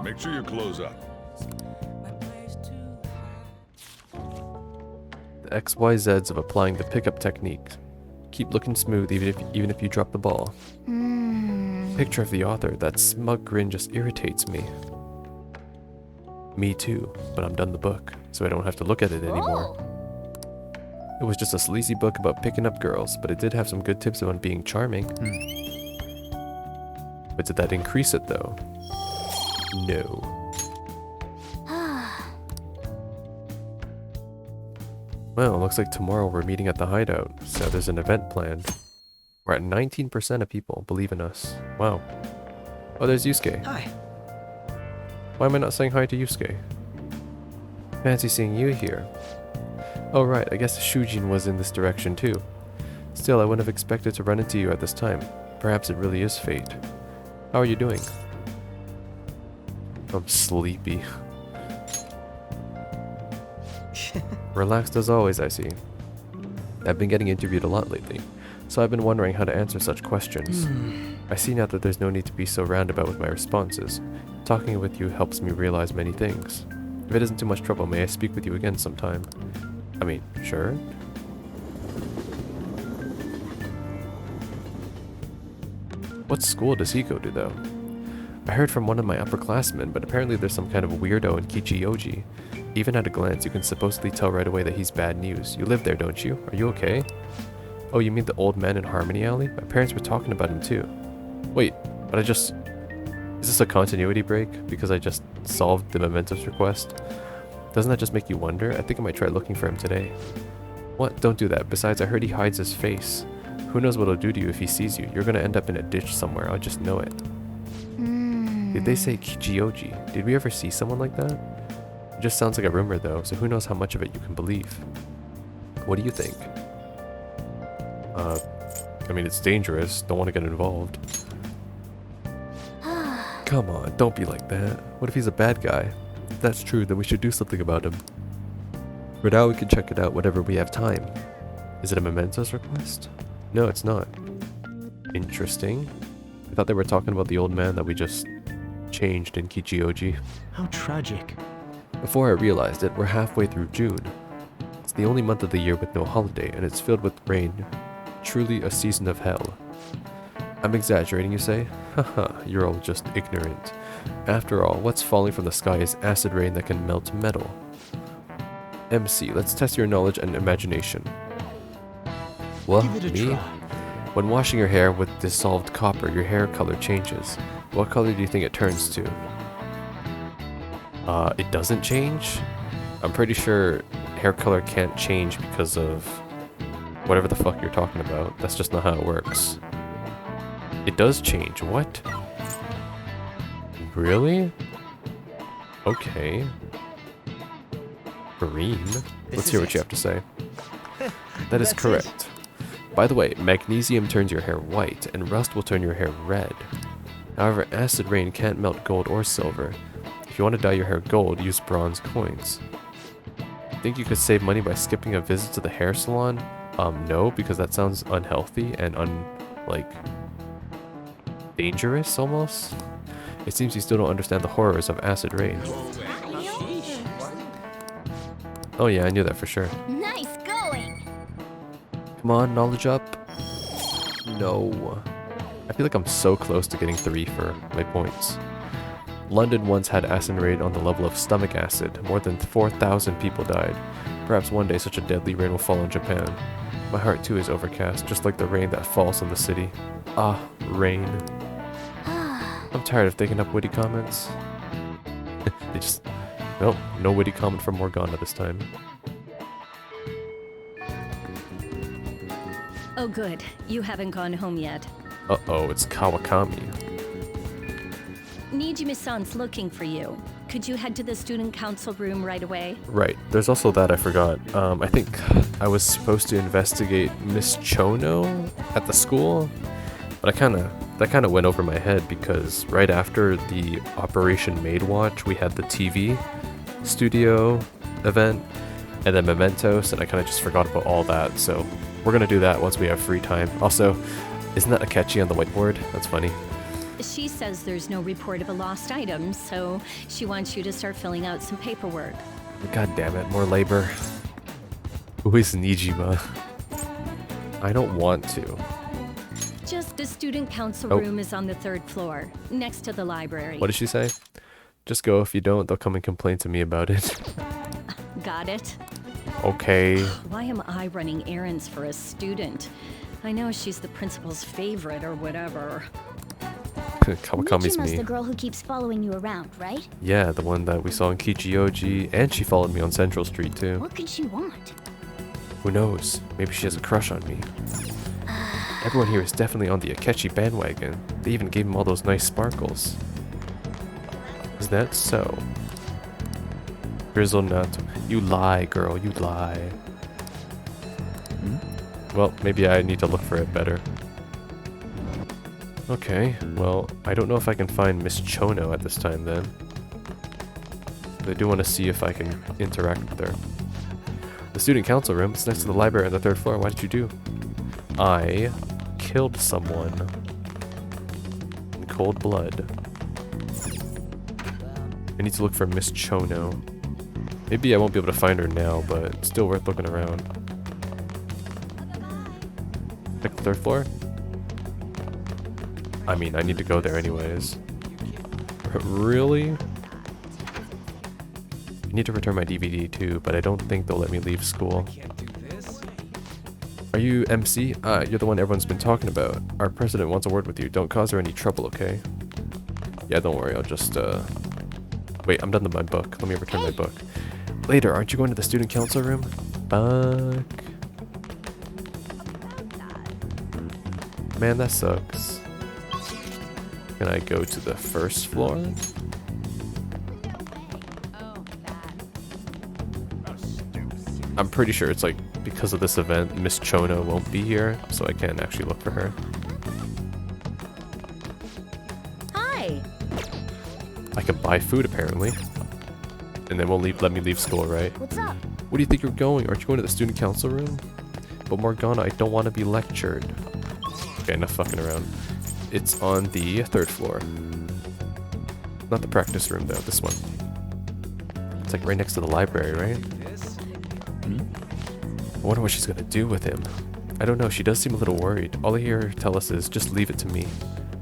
Make sure you close up. The XYZs of applying the pickup technique. Keep looking smooth even if you drop the ball. Picture of the author, that smug grin just irritates me. Me too, but I'm done the book, so I don't have to look at it anymore. It was just a sleazy book about picking up girls, but it did have some good tips on being charming. But did that increase it though? No. Well, looks like tomorrow we're meeting at the hideout, so there's an event planned. We're at 19% of people believe in us. Wow. Oh, there's Yusuke. Hi. Why am I not saying hi to Yusuke? Fancy seeing you here. Oh right, I guess Shujin was in this direction too. Still, I wouldn't have expected to run into you at this time. Perhaps it really is fate. How are you doing? I'm sleepy. Relaxed as always, I see. I've been getting interviewed a lot lately, so I've been wondering how to answer such questions. I see now that there's no need to be so roundabout with my responses. Talking with you helps me realize many things. If it isn't too much trouble, may I speak with you again sometime? I mean, sure. What school does he go to, though? I heard from one of my upperclassmen, but apparently there's some kind of weirdo in Kichiyoji. Even at a glance, you can supposedly tell right away that he's bad news. You live there, don't you? Are you okay? Oh, you mean the old man in Harmony Alley? My parents were talking about him too. Wait, but is this a continuity break? Because I just solved the Mementos request? Doesn't that just make you wonder? I think I might try looking for him today. What? Don't do that. Besides, I heard he hides his face. Who knows what he'll do to you if he sees you? You're gonna end up in a ditch somewhere. I'll just know it. Did they say Kichiyoji? Did we ever see someone like that? It just sounds like a rumor though, so who knows how much of it you can believe. What do you think? I mean, it's dangerous. Don't want to get involved. Come on, don't be like that. What if he's a bad guy? If that's true, then we should do something about him. For now, we can check it out whenever we have time. Is it a Mementos request? No, it's not. Interesting. I thought they were talking about the old man that we just changed in Kichiyoji. How tragic. Before I realized it, we're halfway through June. It's the only month of the year with no holiday, and it's filled with rain. Truly a season of hell. I'm exaggerating, you say? Haha, you're all just ignorant. After all, what's falling from the sky is acid rain that can melt metal. MC, let's test your knowledge and imagination. What? Give it a Me? try. When washing your hair with dissolved copper, your hair color changes. What color do you think it turns to? It doesn't change? I'm pretty sure hair color can't change because of whatever the fuck you're talking about. That's just not how it works. It does change. What? Really? Okay. Green? Let's hear what you have to say. That is That's correct. By the way, magnesium turns your hair white, and rust will turn your hair red. However, acid rain can't melt gold or silver. If you want to dye your hair gold, use bronze coins. Think you could save money by skipping a visit to the hair salon? No, because that sounds unhealthy and dangerous almost. It seems you still don't understand the horrors of acid rain. Oh yeah, I knew that for sure. Nice going. Come on, knowledge up. No. I feel like I'm so close to getting 3 for my points. London once had acid rain on the level of stomach acid. More than 4,000 people died. Perhaps one day such a deadly rain will fall on Japan. My heart too is overcast, just like the rain that falls on the city. Ah, rain. I'm tired of thinking up witty comments. Nope, no witty comment from Morgana this time. Oh, good. You haven't gone home yet. Uh-oh, it's Kawakami. Nijimi-san's looking for you. Could you head to the student council room right away? Right, there's also that I forgot. I think I was supposed to investigate Miss Chono at the school, but that kind of went over my head because right after the Operation Maid Watch, we had the TV studio event, and then Mementos, and I kind of just forgot about all that, so we're gonna do that once we have free time. Also, isn't that Akechi on the whiteboard? That's funny. She says there's no report of a lost item, so she wants you to start filling out some paperwork. God damn it, more labor. Who is Nijima? I don't want to. Just the student council room is on the 3rd floor, next to the library. What did she say? Just go. If you don't, they'll come and complain to me about it. Got it? Okay. Why am I running errands for a student? I know she's the principal's favorite or whatever. Kawakami's Nijima's me. the girl who keeps following you around, right? Yeah, the one that we saw in Kichioji, and she followed me on Central Street too. What could she want? Who knows? Maybe she has a crush on me. Everyone here is definitely on the Akechi bandwagon. They even gave him all those nice sparkles. Is that so? Grizzle nut. You lie, girl, you lie. Well, maybe I need to look for it better. Okay, well, I don't know if I can find Miss Chono at this time then. But I do want to see if I can interact with her. The student council room is next to the library on the 3rd floor. What did you do? I killed someone in cold blood. I need to look for Miss Chono. Maybe I won't be able to find her now, but it's still worth looking around. Check the 3rd floor? I mean, I need to go there anyways. Really? I need to return my DVD too, but I don't think they'll let me leave school. Are you MC? You're the one everyone's been talking about. Our president wants a word with you. Don't cause her any trouble, okay? Yeah, don't worry. I'll just, Wait, I'm done with my book. Let me return my book. Later, aren't you going to the student council room? Fuck. Man, that sucks. Can I go to the 1st floor? I'm pretty sure it's like because of this event, Miss Chono won't be here, so I can't actually look for her. Hi! I can buy food apparently. And they won't let me leave school, right? What's up? Where do you think you're going? Aren't you going to the student council room? But Morgana, I don't want to be lectured. Okay, enough fucking around. It's on the 3rd floor. Not the practice room though, this one. It's like right next to the library, right? I wonder what she's gonna do with him. I don't know, she does seem a little worried. All I hear her tell us is, just leave it to me.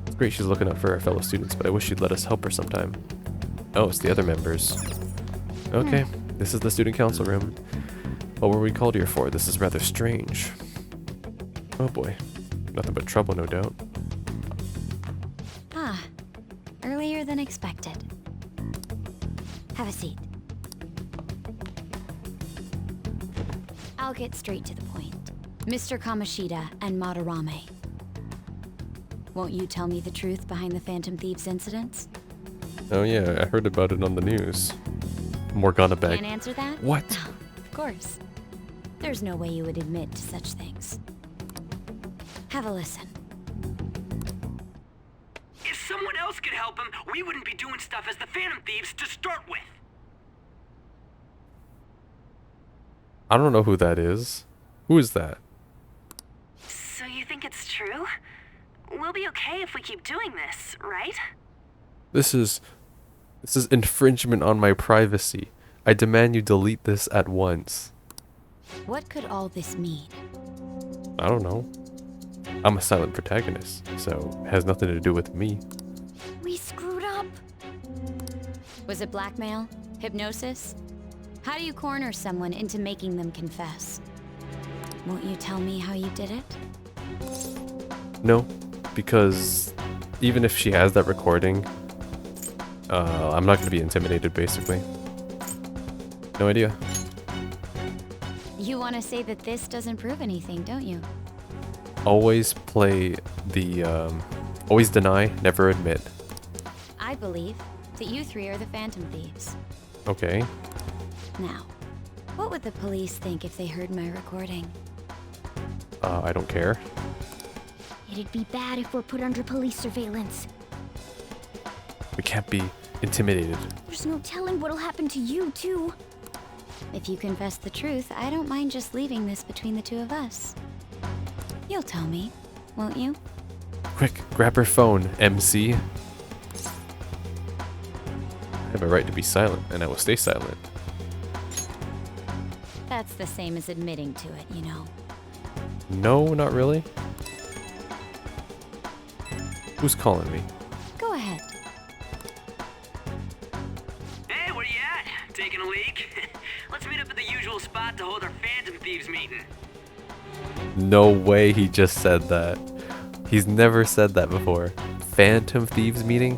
It's great she's looking out for our fellow students, but I wish she'd let us help her sometime. Oh, it's the other members. Okay, this is the student council room. What were we called here for? This is rather strange. Oh boy. Nothing but trouble, no doubt. Ah, earlier than expected. Have a seat. I'll get straight to the point. Mr. Kamoshida and Madarame. Won't you tell me the truth behind the Phantom Thieves incidents? Oh yeah, I heard about it on the news. Morgana bag. Can't answer that? What? Of course. There's no way you would admit to such things. Have a listen. If someone else could help him, we wouldn't be doing stuff as the Phantom Thieves to start with. I don't know who that is. Who is that? So you think it's true? We'll be okay if we keep doing this, right? This is infringement on my privacy. I demand you delete this at once. What could all this mean? I don't know. I'm a silent protagonist, so it has nothing to do with me. We screwed up. Was it blackmail? Hypnosis? How do you corner someone into making them confess? Won't you tell me how you did it? No, because even if she has that recording, I'm not going to be intimidated, basically. No idea. You want to say that this doesn't prove anything, don't you? Always play the, always deny, never admit. I believe that you three are the Phantom Thieves. Okay. Now, what would the police think if they heard my recording? I don't care. It'd be bad if we're put under police surveillance. We can't be intimidated. There's no telling what'll happen to you, too. If you confess the truth, I don't mind just leaving this between the two of us. You'll tell me, won't you? Quick, grab her phone, MC. I have a right to be silent, and I will stay silent. That's the same as admitting to it, you know. No, not really. Who's calling me? Go ahead. Hey, where you at? Taking a leak? Let's meet up at the usual spot to hold our Phantom Thieves meeting. No way he just said that. He's never said that before. Phantom Thieves meeting?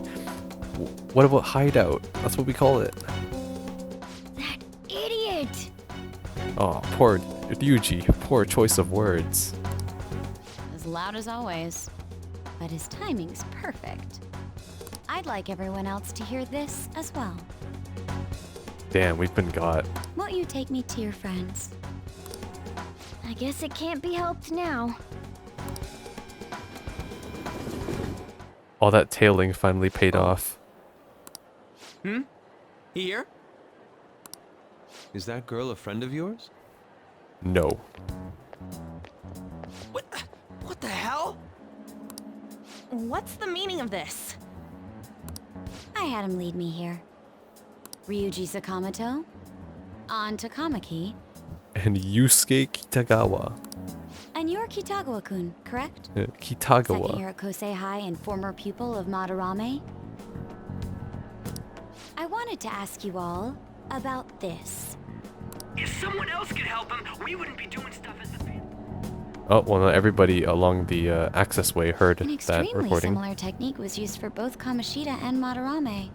What about hideout? That's what we call it. That idiot! Oh, poor Ryuji. Poor choice of words. As loud as always. But his timing's perfect. I'd like everyone else to hear this as well. Damn, we've been got. Won't you take me to your friends? I guess it can't be helped now. All that tailing finally paid off. Here? Is that girl a friend of yours? No. What the hell? What's the meaning of this? I had him lead me here. Ryuji Sakamoto, on Takamaki, And Yusuke Kitagawa. and you're Kitagawa-kun, correct? Second Kitagawa. year at Kosei High and former pupil of Madarame. I wanted to ask you all about this. If someone else could help him, we wouldn't be doing stuff as the Phantom. Oh, well, not everybody along the access way heard An that extremely recording. similar technique was used for both Kamoshida and Madarame,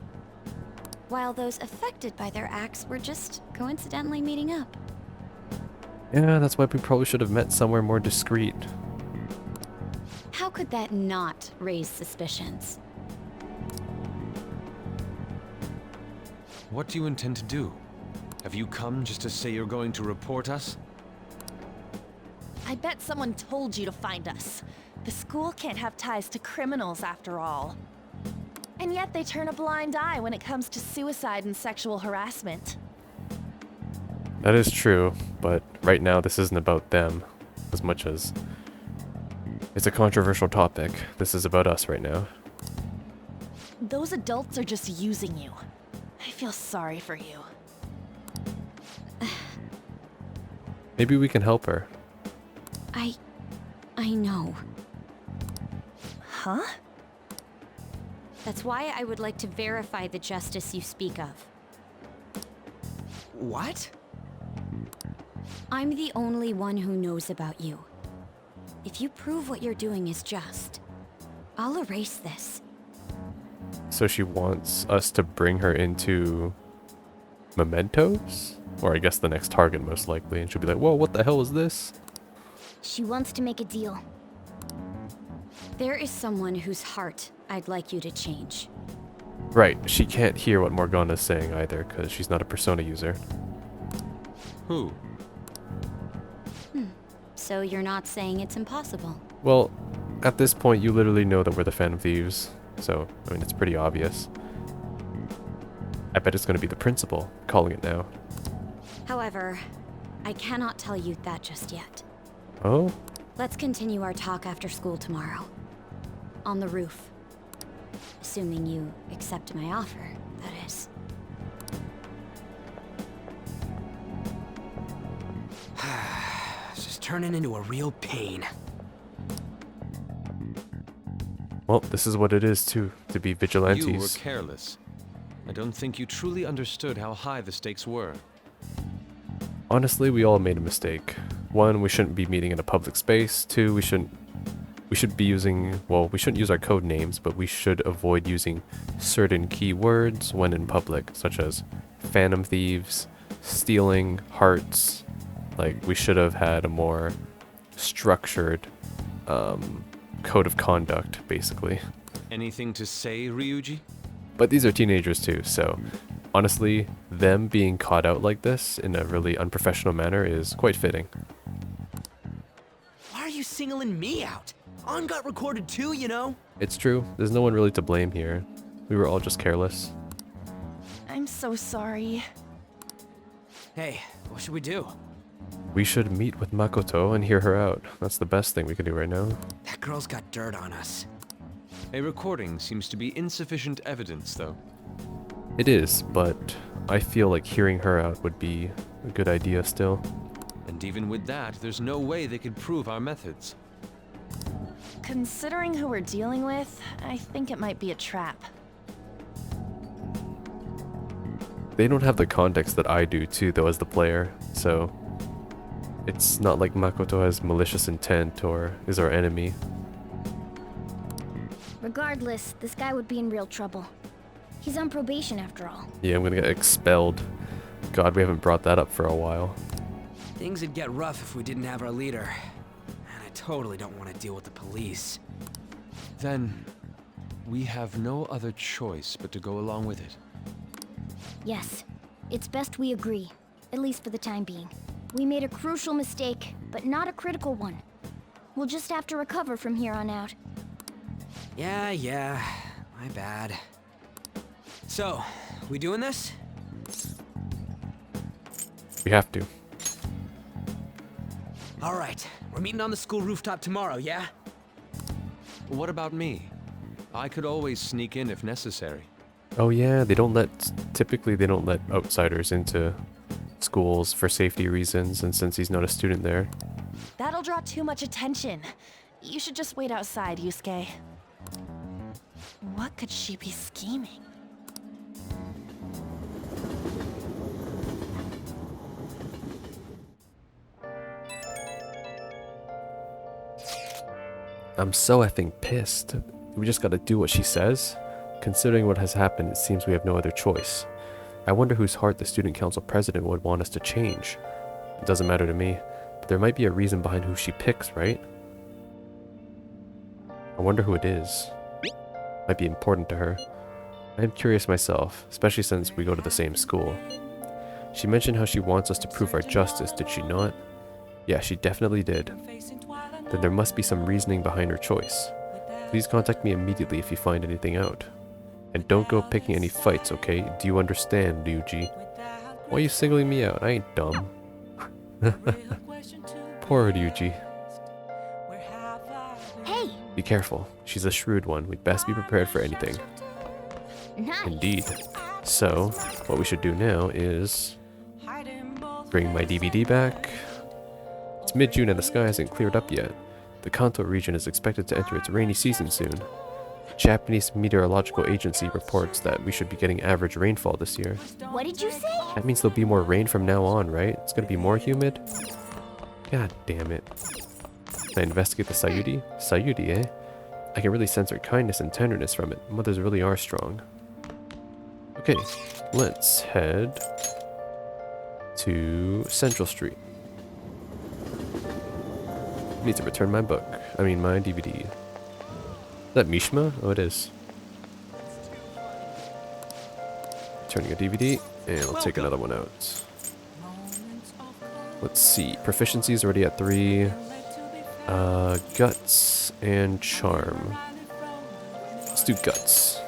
while those affected by their acts were just coincidentally meeting up. Yeah, that's why we probably should have met somewhere more discreet. How could that not raise suspicions? What do you intend to do? Have you come just to say you're going to report us? I bet someone told you to find us. The school can't have ties to criminals after all. And yet they turn a blind eye when it comes to suicide and sexual harassment. That is true, but right now this isn't about them as much as it's a controversial topic. This is about us right now. Those adults are just using you. I feel sorry for you. Maybe we can help her. I know. Huh? That's why I would like to verify the justice you speak of. What? I'm the only one who knows about you. If you prove what you're doing is just, I'll erase this. So she wants us to bring her into Mementos? Or I guess the next target most likely, and she'll be like, whoa, what the hell is this? She wants to make a deal. There is someone whose heart I'd like you to change. Right, she can't hear what Morgana's saying either, because she's not a Persona user. Who? So you're not saying it's impossible. Well, at this point you literally know that we're the Phantom Thieves, so, I mean, it's pretty obvious. I bet it's going to be the principal, calling it now. However, I cannot tell you that just yet. Oh? Let's continue our talk after school tomorrow. On the roof. Assuming you accept my offer, that is. It's just turning into a real pain. Well, this is what it is, too, to be vigilantes. You were careless. I don't think you truly understood how high the stakes were. Honestly, we all made a mistake. One, we shouldn't be meeting in a public space. Two, we should be using, well, we shouldn't use our code names, but we should avoid using certain keywords when in public, such as Phantom Thieves, stealing, hearts. Like, we should have had a more structured code of conduct, basically. Anything to say, Ryuji? But these are teenagers too, so honestly, them being caught out like this in a really unprofessional manner is quite fitting. Why are you singling me out? On got recorded too, you know? It's true, there's no one really to blame here. We were all just careless. I'm so sorry. Hey, what should we do? We should meet with Makoto and hear her out. That's the best thing we can do right now. That girl's got dirt on us. A recording seems to be insufficient evidence, though. It is, but I feel like hearing her out would be a good idea still. And even with that, there's no way they could prove our methods. Considering who we're dealing with, I think it might be a trap. They don't have the context that I do too, though, as the player, so it's not like Makoto has malicious intent or is our enemy. Regardless, this guy would be in real trouble. He's on probation after all. Yeah, I'm gonna get expelled. God, we haven't brought that up for a while. Things would get rough if we didn't have our leader. And I totally don't want to deal with the police. Then, we have no other choice but to go along with it. Yes, it's best we agree, at least for the time being. We made a crucial mistake, but not a critical one. We'll just have to recover from here on out. Yeah, my bad. So, we doing this? We have to. All right, we're meeting on the school rooftop tomorrow, yeah? What about me? I could always sneak in if necessary. Oh yeah, typically they don't let outsiders into schools for safety reasons, and since he's not a student there. That'll draw too much attention. You should just wait outside, Yusuke. What could she be scheming? I'm so effing pissed. We just gotta do what she says? Considering what has happened, it seems we have no other choice. I wonder whose heart the student council president would want us to change. It doesn't matter to me, but there might be a reason behind who she picks, right? I wonder who it is. Might be important to her. I am curious myself, especially since we go to the same school. She mentioned how she wants us to prove our justice, did she not? Yeah, she definitely did. Then there must be some reasoning behind her choice. Please contact me immediately if you find anything out. And don't go picking any fights, okay? Do you understand, Ryuji? Why are you singling me out? I ain't dumb. Poor Ryuji. Hey! Be careful. She's a shrewd one. We'd best be prepared for anything. Nice. Indeed. So, what we should do now is bring my DVD back. It's mid-June and the sky hasn't cleared up yet. The Kanto region is expected to enter its rainy season soon. The Japanese Meteorological Agency reports that we should be getting average rainfall this year. What did you say? That means there'll be more rain from now on, right? It's gonna be more humid? God damn it. Can I investigate the Sayuri? Sayuri, eh? I can really sense her kindness and tenderness from it. Mothers really are strong. Okay, let's head to Central Street. Need to return my book. I mean, my DVD. Is that Mishima? Oh, it is. Turning a DVD, and I'll take another one out. Let's see. Proficiency is already at 3. Guts and Charm. Let's do Guts.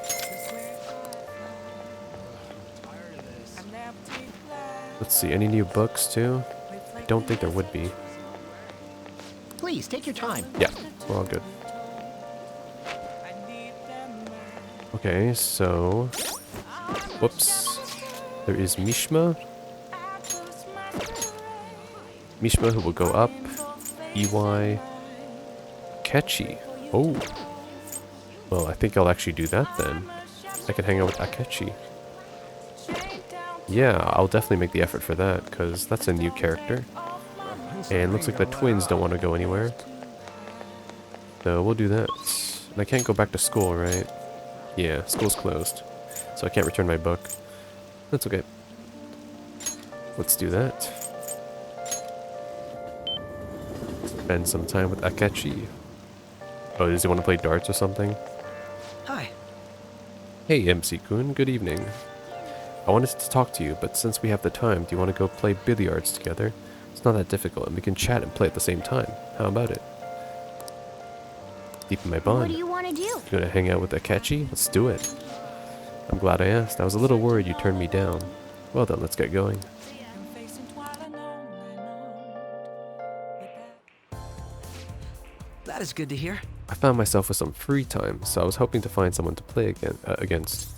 Let's see. Any new books, too? I don't think there would be. Please, take your time. Yeah, we're all good. Okay, so... Whoops. There is Mishima. Mishima, who will go up. EY. Akechi. Oh. Well, I think I'll actually do that then. I can hang out with Akechi. Yeah, I'll definitely make the effort for that, because that's a new character. And looks like the twins don't want to go anywhere. So we'll do that. And I can't go back to school, right? Yeah, school's closed. So I can't return my book. That's okay. Let's do that. Spend some time with Akechi. Oh, does he want to play darts or something? Hi. Hey, MC-kun, good evening. I wanted to talk to you, but since we have the time, do you want to go play billiards together? It's not that difficult, and we can chat and play at the same time. How about it? Deepen my bond. What do you want to do? You gonna hang out with Akechi? Let's do it. I'm glad I asked. I was a little worried you turned me down. Well then, let's get going. That is good to hear. I found myself with some free time, so I was hoping to find someone to play against.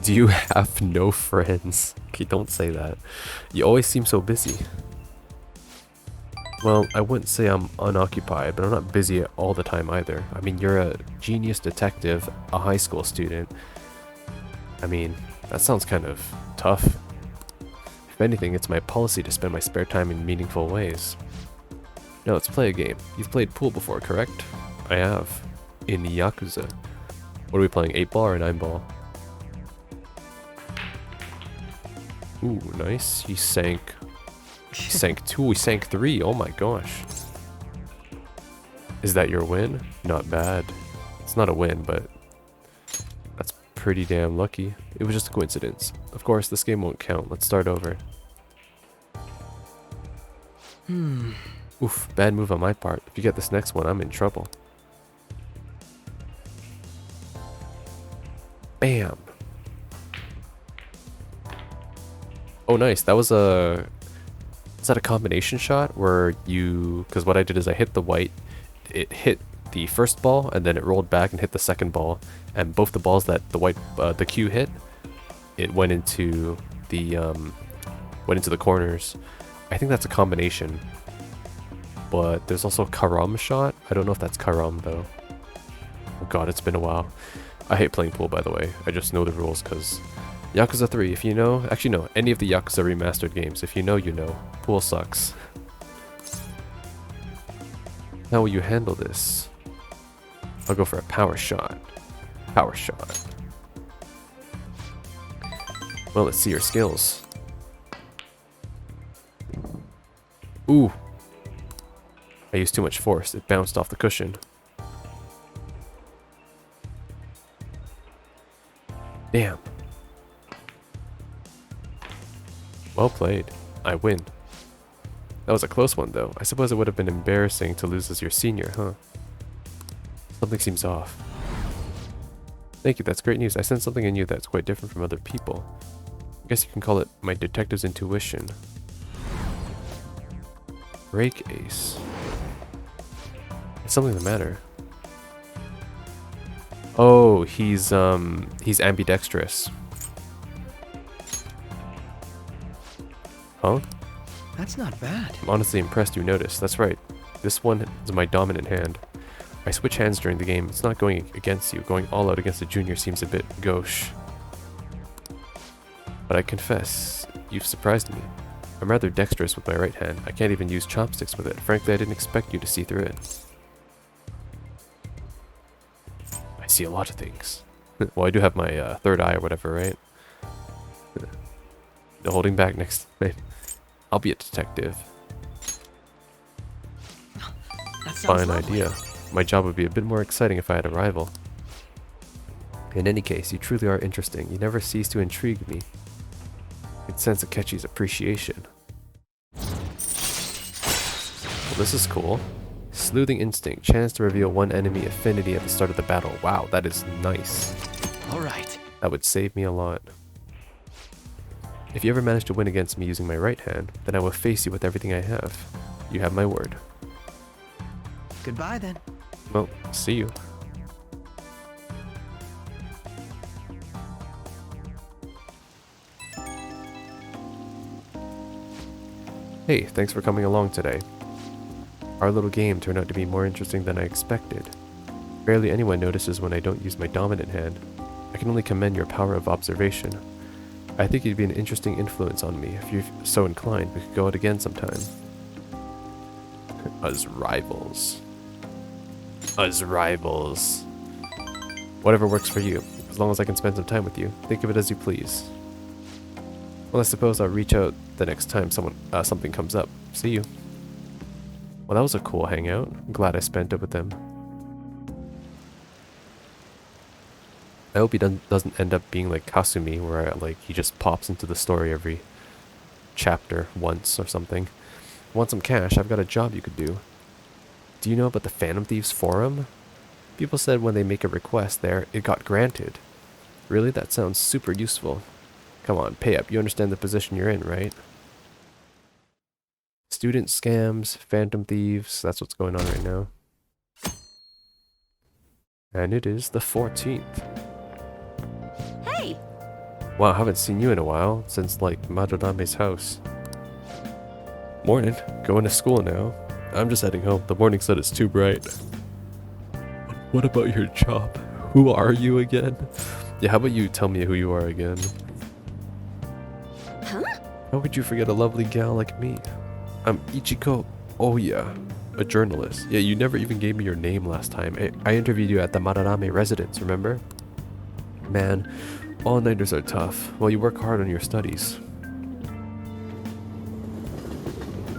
Do you have no friends? Okay, don't say that. You always seem so busy. Well, I wouldn't say I'm unoccupied, but I'm not busy all the time either. I mean, you're a genius detective, a high school student. I mean, that sounds kind of tough. If anything, it's my policy to spend my spare time in meaningful ways. Now let's play a game. You've played pool before, correct? I have. In Yakuza. What are we playing, 8-ball or 9-ball? Ooh, nice. He sank 2, we sank 3. Oh my gosh. Is that your win? Not bad. It's not a win, but that's pretty damn lucky. It was just a coincidence. Of course, this game won't count. Let's start over. Oof, bad move on my part. If you get this next one, I'm in trouble. Bam. Oh, nice. That was a... Is that a combination shot where you... Because what I did is I hit the white, it hit the first ball, and then it rolled back and hit the second ball. And both the balls that the white, the cue hit, it went into the corners. I think that's a combination. But there's also a Karam shot. I don't know if that's Karam though. Oh god, it's been a while. I hate playing pool, by the way. I just know the rules because Yakuza 3, if you know... Actually, no. Any of the Yakuza remastered games. If you know, you know. Pool sucks. How will you handle this? I'll go for a power shot. Power shot. Well, let's see your skills. Ooh. I used too much force. It bounced off the cushion. Damn. Well played. I win. That was a close one, though. I suppose it would have been embarrassing to lose as your senior, huh? Something seems off. Thank you, that's great news. I sense something in you that's quite different from other people. I guess you can call it my detective's intuition. Rake ace. Is something the matter? Oh, he's ambidextrous. Huh? That's not bad. I'm honestly impressed you noticed. That's right. This one is my dominant hand. I switch hands during the game. It's not going against you. Going all out against a junior seems a bit gauche. But I confess, you've surprised me. I'm rather dexterous with my right hand. I can't even use chopsticks with it. Frankly, I didn't expect you to see through it. I see a lot of things. Well, I do have my third eye or whatever, right? No holding back next time. I'll be a detective. That sounds Fine lovely. idea. My job would be a bit more exciting if I had a rival. In any case, you truly are interesting. You never cease to intrigue me. I can sense Akechi's appreciation. Well, this is cool. Sleuthing instinct. Chance to reveal one enemy affinity at the start of the battle. Wow, that is nice. All right. That would save me a lot. If you ever manage to win against me using my right hand, then I will face you with everything I have. You have my word. Goodbye then. Well, see you. Hey, thanks for coming along today. Our little game turned out to be more interesting than I expected. Barely anyone notices when I don't use my dominant hand. I can only commend your power of observation. I think you'd be an interesting influence on me. If you're so inclined, we could go out again sometime. Us rivals. Us rivals. Whatever works for you, as long as I can spend some time with you. Think of it as you please. Well, I suppose I'll reach out the next time something comes up. See you. Well, that was a cool hangout. I'm glad I spent it with them. I hope he doesn't end up being like Kasumi, where he just pops into the story every chapter once or something. Want some cash? I've got a job you could do. Do you know about the Phantom Thieves forum? People said when they make a request there, it got granted. Really? That sounds super useful. Come on, pay up. You understand the position you're in, right? Student scams, Phantom Thieves, that's what's going on right now. And it is the 14th. Hey! Wow, I haven't seen you in a while, since like Madodame's house. Morning, going to school now. I'm just heading home, the morning sun is too bright. What about your job? Who are you again? Yeah, how about you tell me who you are again? Huh? How could you forget a lovely gal like me? I'm Ichiko Oya, a journalist. Yeah, you never even gave me your name last time. I interviewed you at the Madarame residence, remember? Man, all-nighters are tough. Well, you work hard on your studies.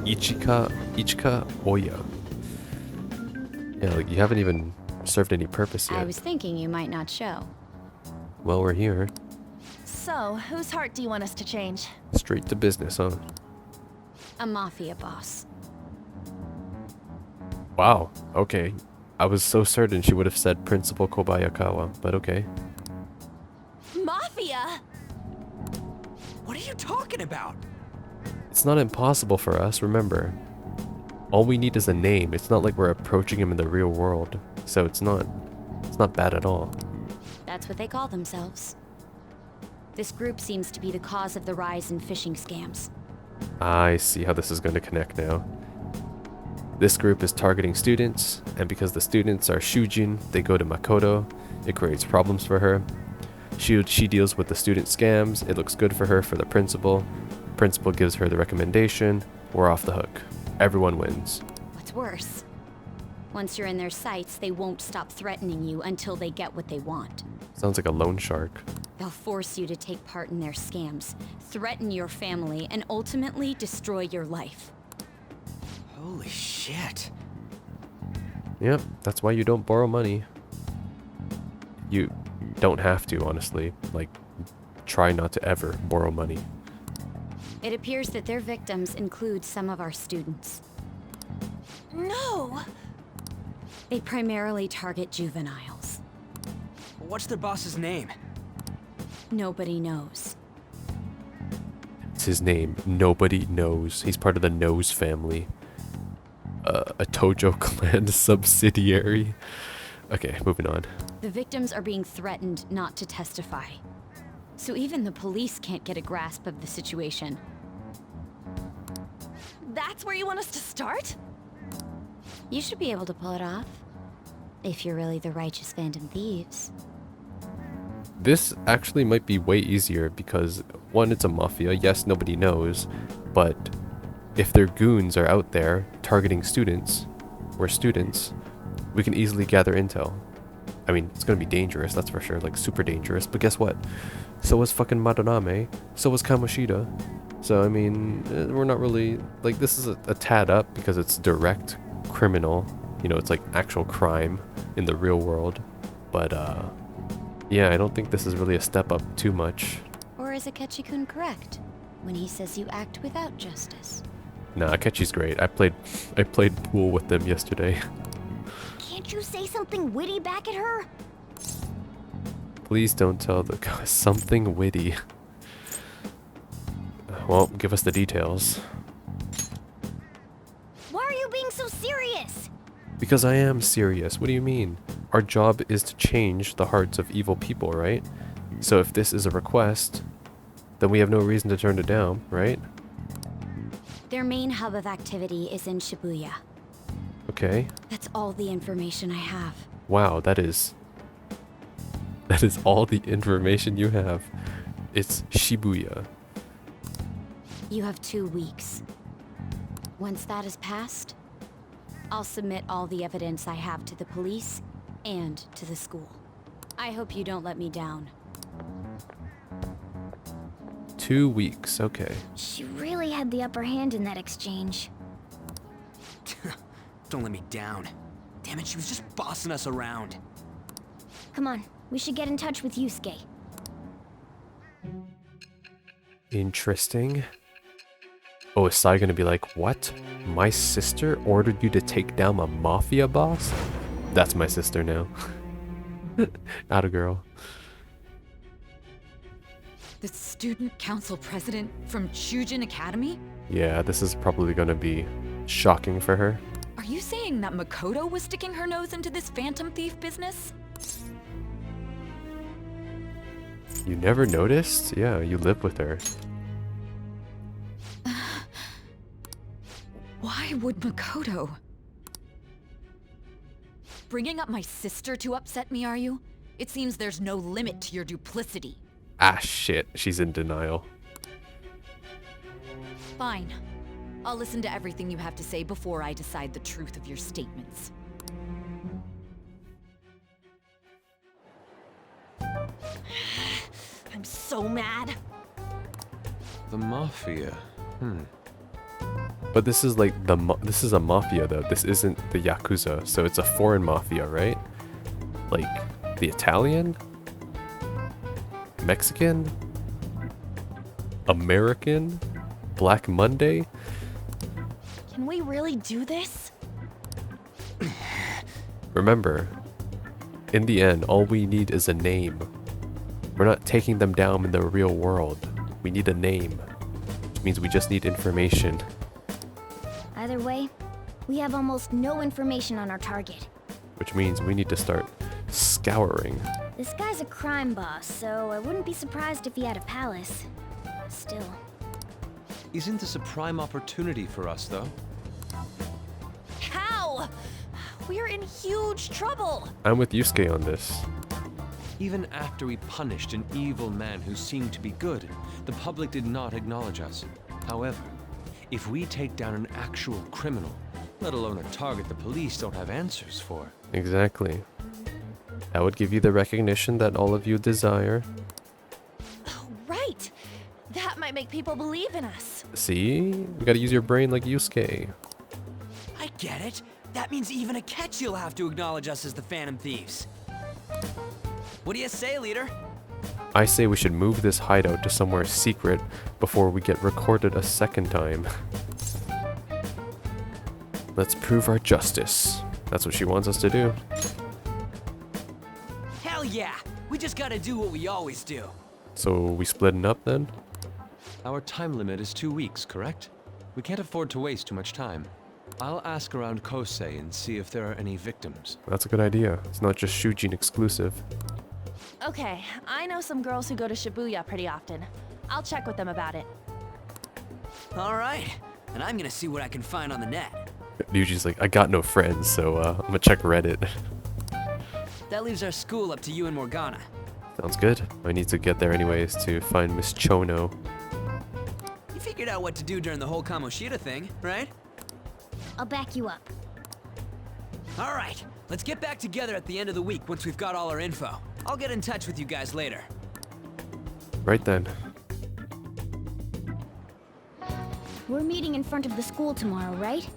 Ichika Oya. Yeah, like you haven't even served any purpose yet. I was thinking you might not show. Well, we're here. So, whose heart do you want us to change? Straight to business, huh? A mafia boss. Wow, okay. I was so certain she would have said Principal Kobayakawa, but okay. Mafia? What are you talking about? It's not impossible for us, remember. All we need is a name. It's not like we're approaching him in the real world. So it's not bad at all. That's what they call themselves. This group seems to be the cause of the rise in phishing scams. I see how this is going to connect now. This group is targeting students, and because the students are Shujin, they go to Makoto. It creates problems for her. She deals with the student scams. It looks good for her for the principal. Principal gives her the recommendation. We're off the hook. Everyone wins. What's worse? Once you're in their sights, they won't stop threatening you until they get what they want. Sounds like a loan shark. They'll force you to take part in their scams, threaten your family, and ultimately destroy your life. Holy shit. Yep, that's why you don't borrow money. You don't have to, honestly. Like, try not to ever borrow money. It appears that their victims include some of our students. No! They primarily target juveniles. What's their boss's name? Nobody knows. It's his name. Nobody knows. He's part of the Nose family. A Tojo clan subsidiary. Okay, moving on. The victims are being threatened not to testify. So even the police can't get a grasp of the situation. That's where you want us to start? You should be able to pull it off. If you're really the righteous Phantom Thieves. This actually might be way easier because, one, it's a mafia. Yes, nobody knows. But if their goons are out there targeting students, we're students, we can easily gather intel. I mean, it's gonna be dangerous, that's for sure. Like, super dangerous. But guess what? So was fucking Madarame. So was Kamoshida. So, I mean, we're not really... Like, this is a tad up because it's direct criminal. You know, it's like actual crime in the real world. But, yeah, I don't think this is really a step up too much. Or is Akechi-kun correct when he says you act without justice? Nah, Akechi's great. I played pool with them yesterday. Can't you say something witty back at her? Please don't tell the guy something witty. Well, give us the details. Why are you being so serious? Because I am serious. What do you mean? Our job is to change the hearts of evil people, right? So if this is a request, then we have no reason to turn it down, right? Their main hub of activity is in Shibuya. Okay. That's all the information I have. Wow, that is all the information you have. It's Shibuya. You have 2 weeks. Once that is passed, I'll submit all the evidence I have to the police and to the school. I hope you don't let me down. 2 weeks, okay. She really had the upper hand in that exchange. Don't let me down. Damn it, she was just bossing us around. Come on, we should get in touch with Yusuke. Interesting. Oh, is Sai gonna be like, what? My sister ordered you to take down a mafia boss? That's my sister now. Not a girl. The student council president from Chujin Academy? Yeah, this is probably gonna be shocking for her. Are you saying that Makoto was sticking her nose into this phantom thief business? You never noticed? Yeah, you live with her. Why would Makoto? Bringing up my sister to upset me, are you? It seems there's no limit to your duplicity. Ah, shit. She's in denial. Fine. I'll listen to everything you have to say before I decide the truth of your statements. I'm so mad. The Mafia. But this is like this is a mafia though. This isn't the Yakuza, so it's a foreign mafia, right? Like the Italian? Mexican? American? Black Monday? Can we really do this? Remember, in the end, all we need is a name. We're not taking them down in the real world. We need a name, which means we just need information. Either way, we have almost no information on our target. Which means we need to start scouring. This guy's a crime boss, so I wouldn't be surprised if he had a palace. Still. Isn't this a prime opportunity for us, though? How? We're in huge trouble. I'm with Yusuke on this. Even after we punished an evil man who seemed to be good, the public did not acknowledge us. However, if we take down an actual criminal, let alone a target the police don't have answers for. Exactly. That would give you the recognition that all of you desire. Oh, right. That might make people believe in us. See? You gotta use your brain like Yusuke. I get it. That means even a catch you'll have to acknowledge us as the Phantom Thieves. What do you say, leader? I say we should move this hideout to somewhere secret before we get recorded a second time. Let's prove our justice. That's what she wants us to do. Hell yeah! We just gotta do what we always do. So we splitting up then? Our time limit is 2 weeks, correct? We can't afford to waste too much time. I'll ask around Kosei and see if there are any victims. That's a good idea. It's not just Shujin exclusive. Okay, I know some girls who go to Shibuya pretty often. I'll check with them about it. All right, and I'm gonna see what I can find on the net. Ryuji's like, I got no friends, so I'm gonna check Reddit. That leaves our school up to you and Morgana. Sounds good. I need to get there anyways to find Miss Chono. You figured out what to do during the whole Kamoshida thing, right? I'll back you up. All right, let's get back together at the end of the week once we've got all our info. I'll get in touch with you guys later. Right then. We're meeting in front of the school tomorrow, right?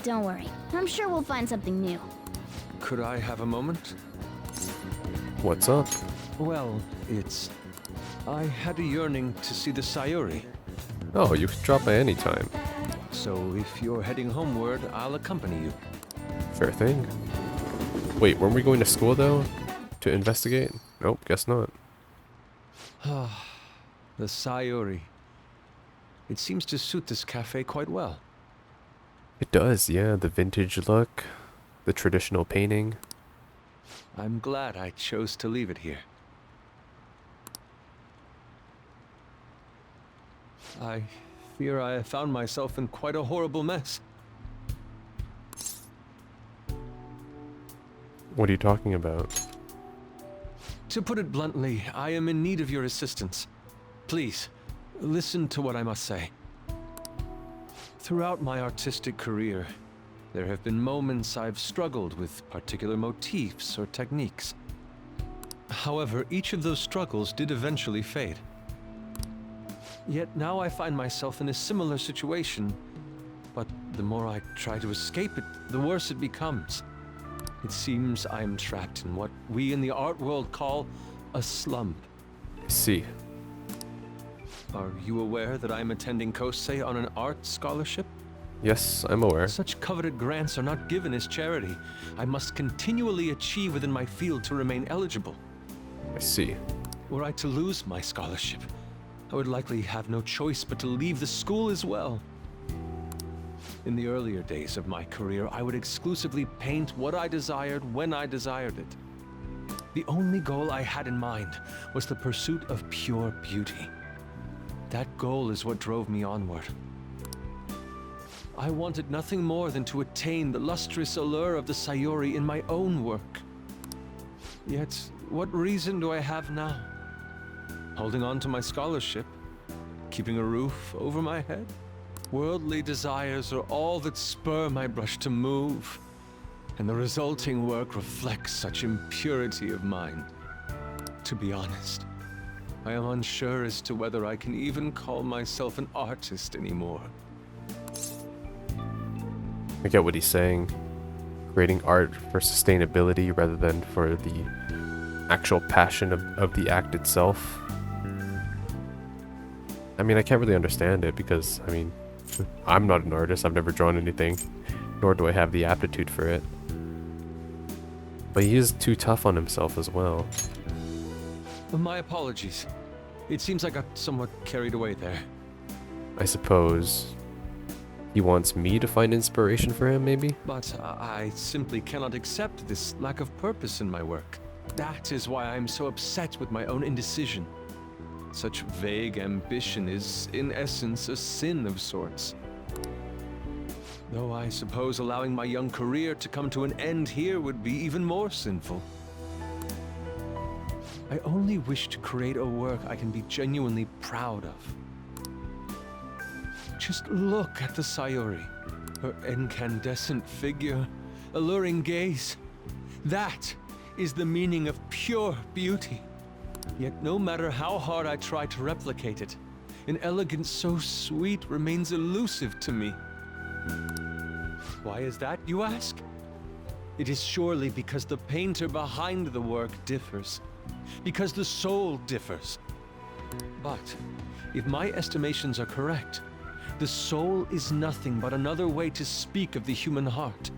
Don't worry. I'm sure we'll find something new. Could I have a moment? What's up? Well, I had a yearning to see the Sayuri. Oh, you can drop by any time. So if you're heading homeward, I'll accompany you. Fair thing. Wait, weren't we going to school though? To investigate? Nope, guess not. The Sayuri. It seems to suit this cafe quite well. It does, yeah. The vintage look, the traditional painting. I'm glad I chose to leave it here. I fear I have found myself in quite a horrible mess. What are you talking about? To put it bluntly, I am in need of your assistance. Please, listen to what I must say. Throughout my artistic career, there have been moments I've struggled with particular motifs or techniques. However, each of those struggles did eventually fade. Yet now I find myself in a similar situation, but the more I try to escape it, the worse it becomes. It seems I am trapped in what we in the art world call a slump. I see. Are you aware that I am attending Kosei on an art scholarship? Yes, I'm aware. Such coveted grants are not given as charity. I must continually achieve within my field to remain eligible. I see. Were I to lose my scholarship, I would likely have no choice but to leave the school as well. In the earlier days of my career, I would exclusively paint what I desired when I desired it. The only goal I had in mind was the pursuit of pure beauty. That goal is what drove me onward. I wanted nothing more than to attain the lustrous allure of the Sayuri in my own work. Yet, what reason do I have now? Holding on to my scholarship? Keeping a roof over my head? Worldly desires are all that spur my brush to move, and the resulting work reflects such impurity of mind. To be honest, I am unsure as to whether I can even call myself an artist anymore. I get what he's saying. Creating art for sustainability rather than for the actual passion of the act itself. I mean, I can't really understand it because, I mean, I'm not an artist. I've never drawn anything, nor do I have the aptitude for it. But he is too tough on himself as well. My apologies. It seems I got somewhat carried away there. I suppose he wants me to find inspiration for him, maybe? But I simply cannot accept this lack of purpose in my work. That is why I'm so upset with my own indecision. Such vague ambition is, in essence, a sin of sorts. Though I suppose allowing my young career to come to an end here would be even more sinful. I only wish to create a work I can be genuinely proud of. Just look at the Sayuri. Her incandescent figure, alluring gaze. That is the meaning of pure beauty. Yet no matter how hard I try to replicate it, an elegance so sweet remains elusive to me. Why is that, you ask? It is surely because the painter behind the work differs. Because the soul differs. But if my estimations are correct, the soul is nothing but another way to speak of the human heart.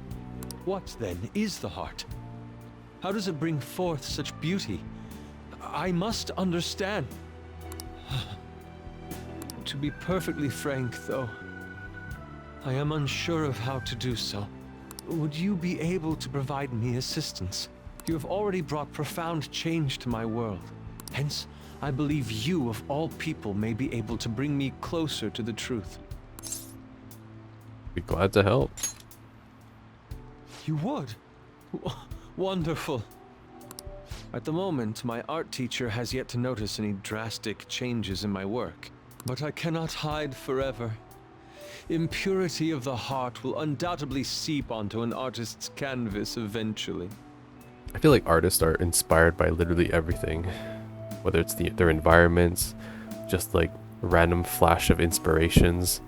What, then, is the heart? How does it bring forth such beauty? I must understand. To be perfectly frank, though, I am unsure of how to do so. Would you be able to provide me assistance? You have already brought profound change to my world. Hence, I believe you, of all people, may be able to bring me closer to the truth. Be glad to help. You would? Wonderful. At the moment, my art teacher has yet to notice any drastic changes in my work. But I cannot hide forever. Impurity of the heart will undoubtedly seep onto an artist's canvas eventually. I feel like artists are inspired by literally everything. Whether it's their environments, just like random flash of inspirations.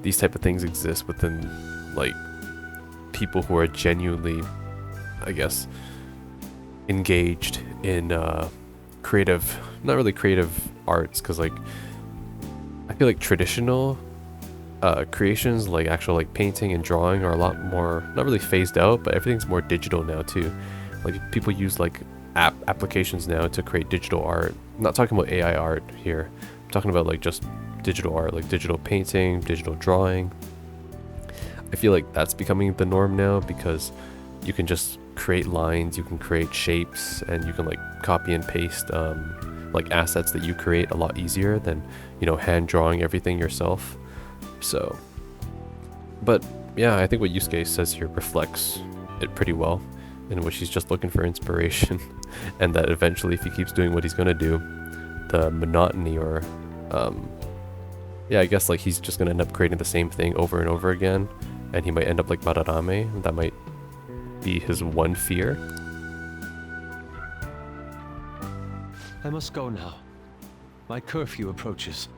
These type of things exist within like people who are genuinely, I guess, engaged in creative, not really creative arts, because like I feel like traditional creations like actual like painting and drawing are a lot more, not really phased out, but everything's more digital now too. Like people use like applications now to create digital art. I'm not talking about AI art here. I'm talking about like just digital art, like digital painting, digital drawing. I feel like that's becoming the norm now because you can just create lines, you can create shapes, and you can like copy and paste like assets that you create a lot easier than, you know, hand drawing everything yourself. So, but yeah, I think what Yusuke says here reflects it pretty well, in which he's just looking for inspiration, and that eventually if he keeps doing what he's gonna do, the monotony or yeah, I guess like he's just gonna end up creating the same thing over and over again, and he might end up like Madarame. That might be his one fear. I must go now. My curfew approaches.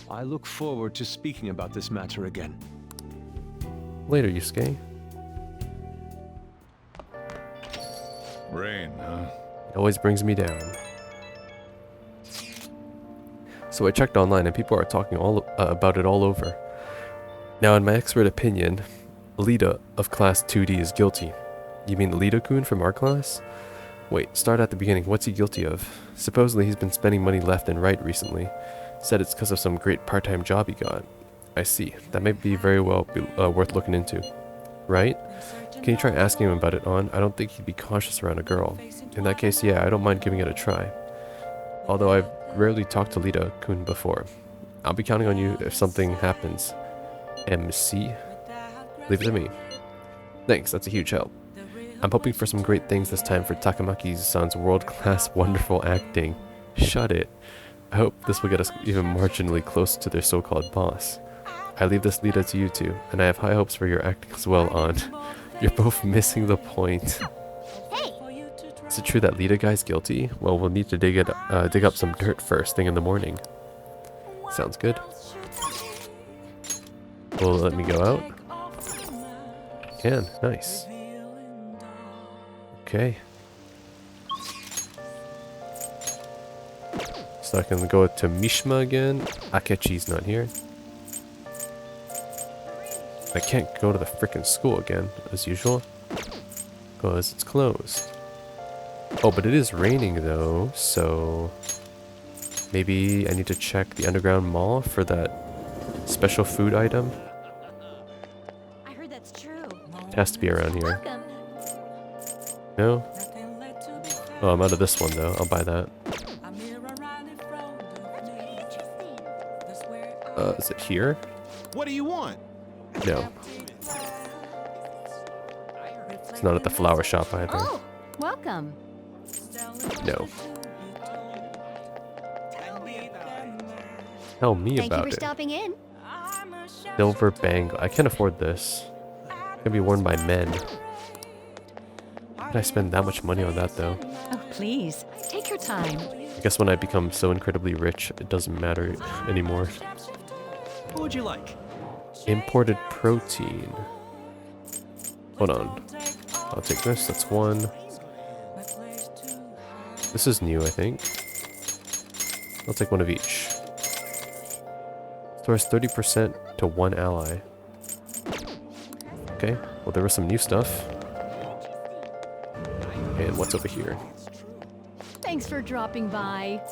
I look forward to speaking about this matter again. Later, Yusuke. Rain, huh? It always brings me down. So I checked online and people are talking all about it all over. Now in my expert opinion, Alita of class 2D is guilty. You mean Alita-kun from our class? Wait, start at the beginning. What's he guilty of? Supposedly he's been spending money left and right recently. Said it's because of some great part-time job he got. I see. That may be very well worth looking into. Right? Can you try asking him about it, On? I don't think he'd be cautious around a girl. In that case, yeah, I don't mind giving it a try. Although I've rarely talked to Lita-kun before. I'll be counting on you if something happens. MC? Leave it to me. Thanks, that's a huge help. I'm hoping for some great things this time for Takamaki-san's world-class wonderful acting. Shut it. I hope this will get us even marginally closer to their so-called boss. I leave this Lita to you two, and I have high hopes for your acting as well, On. You're both missing the point. Hey! Is it true that Lita guy's guilty? Well, we'll need to dig up some dirt first thing in the morning. Sounds good. Will it let me go out? Can. Nice. Okay. So I can go to Mishima again. Akechi's not here. I can't go to the frickin' school again, as usual. Because it's closed. Oh, but it is raining though, so... maybe I need to check the underground mall for that special food item. I heard that's true. It has to be around here. Welcome. No? Oh, I'm out of this one though. I'll buy that. Is it here? What do you want? No. It's not at the flower shop either. Oh, welcome. No. Tell me Thank you about for it. stopping in. Silver bangle. I can't afford this. It's gonna be worn by men. Why did I spend that much money on that though? Oh, please, take your time. I guess when I become so incredibly rich, it doesn't matter anymore. What would you like? Imported protein. Hold on. I'll take this. That's one. This is new, I think. I'll take one of each. Stores 30% to one ally. Okay. Well, there was some new stuff. And what's over here? Thanks for dropping by.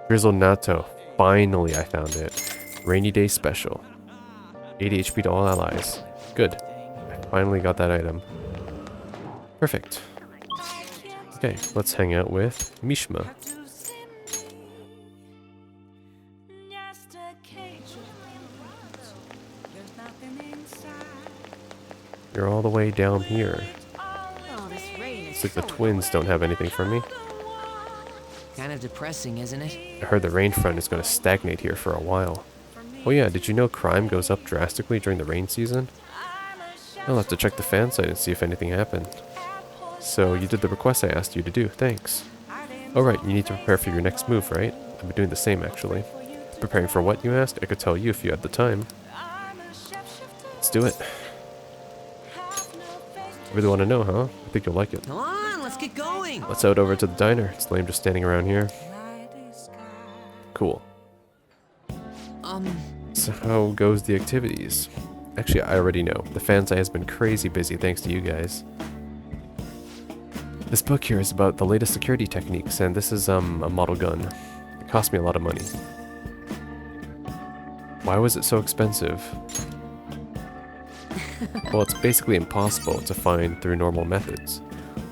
Grizzle Natto. Finally, I found it. Rainy Day Special. 80 HP to all allies. Good. I finally got that item. Perfect. Okay, let's hang out with Mishima. You're all the way down here. Oh, this rain is Looks like the so twins don't have anything for me. Kind of depressing, isn't it? I heard the rain front is going to stagnate here for a while. Oh yeah, did you know crime goes up drastically during the rain season? I'll have to check the fan site and see if anything happened. So you did the request I asked you to do, thanks. Alright, you need to prepare for your next move, right? I've been doing the same actually. Preparing for what, you asked? I could tell you if you had the time. Let's do it. You really want to know, huh? I think you'll like it. Come on, let's get going. Let's head over to the diner. It's lame just standing around here. Cool. So how goes the activities? Actually, I already know. The fan site has been crazy busy thanks to you guys. This book here is about the latest security techniques, and this is a model gun. It cost me a lot of money. Why was it so expensive? Well, it's basically impossible to find through normal methods.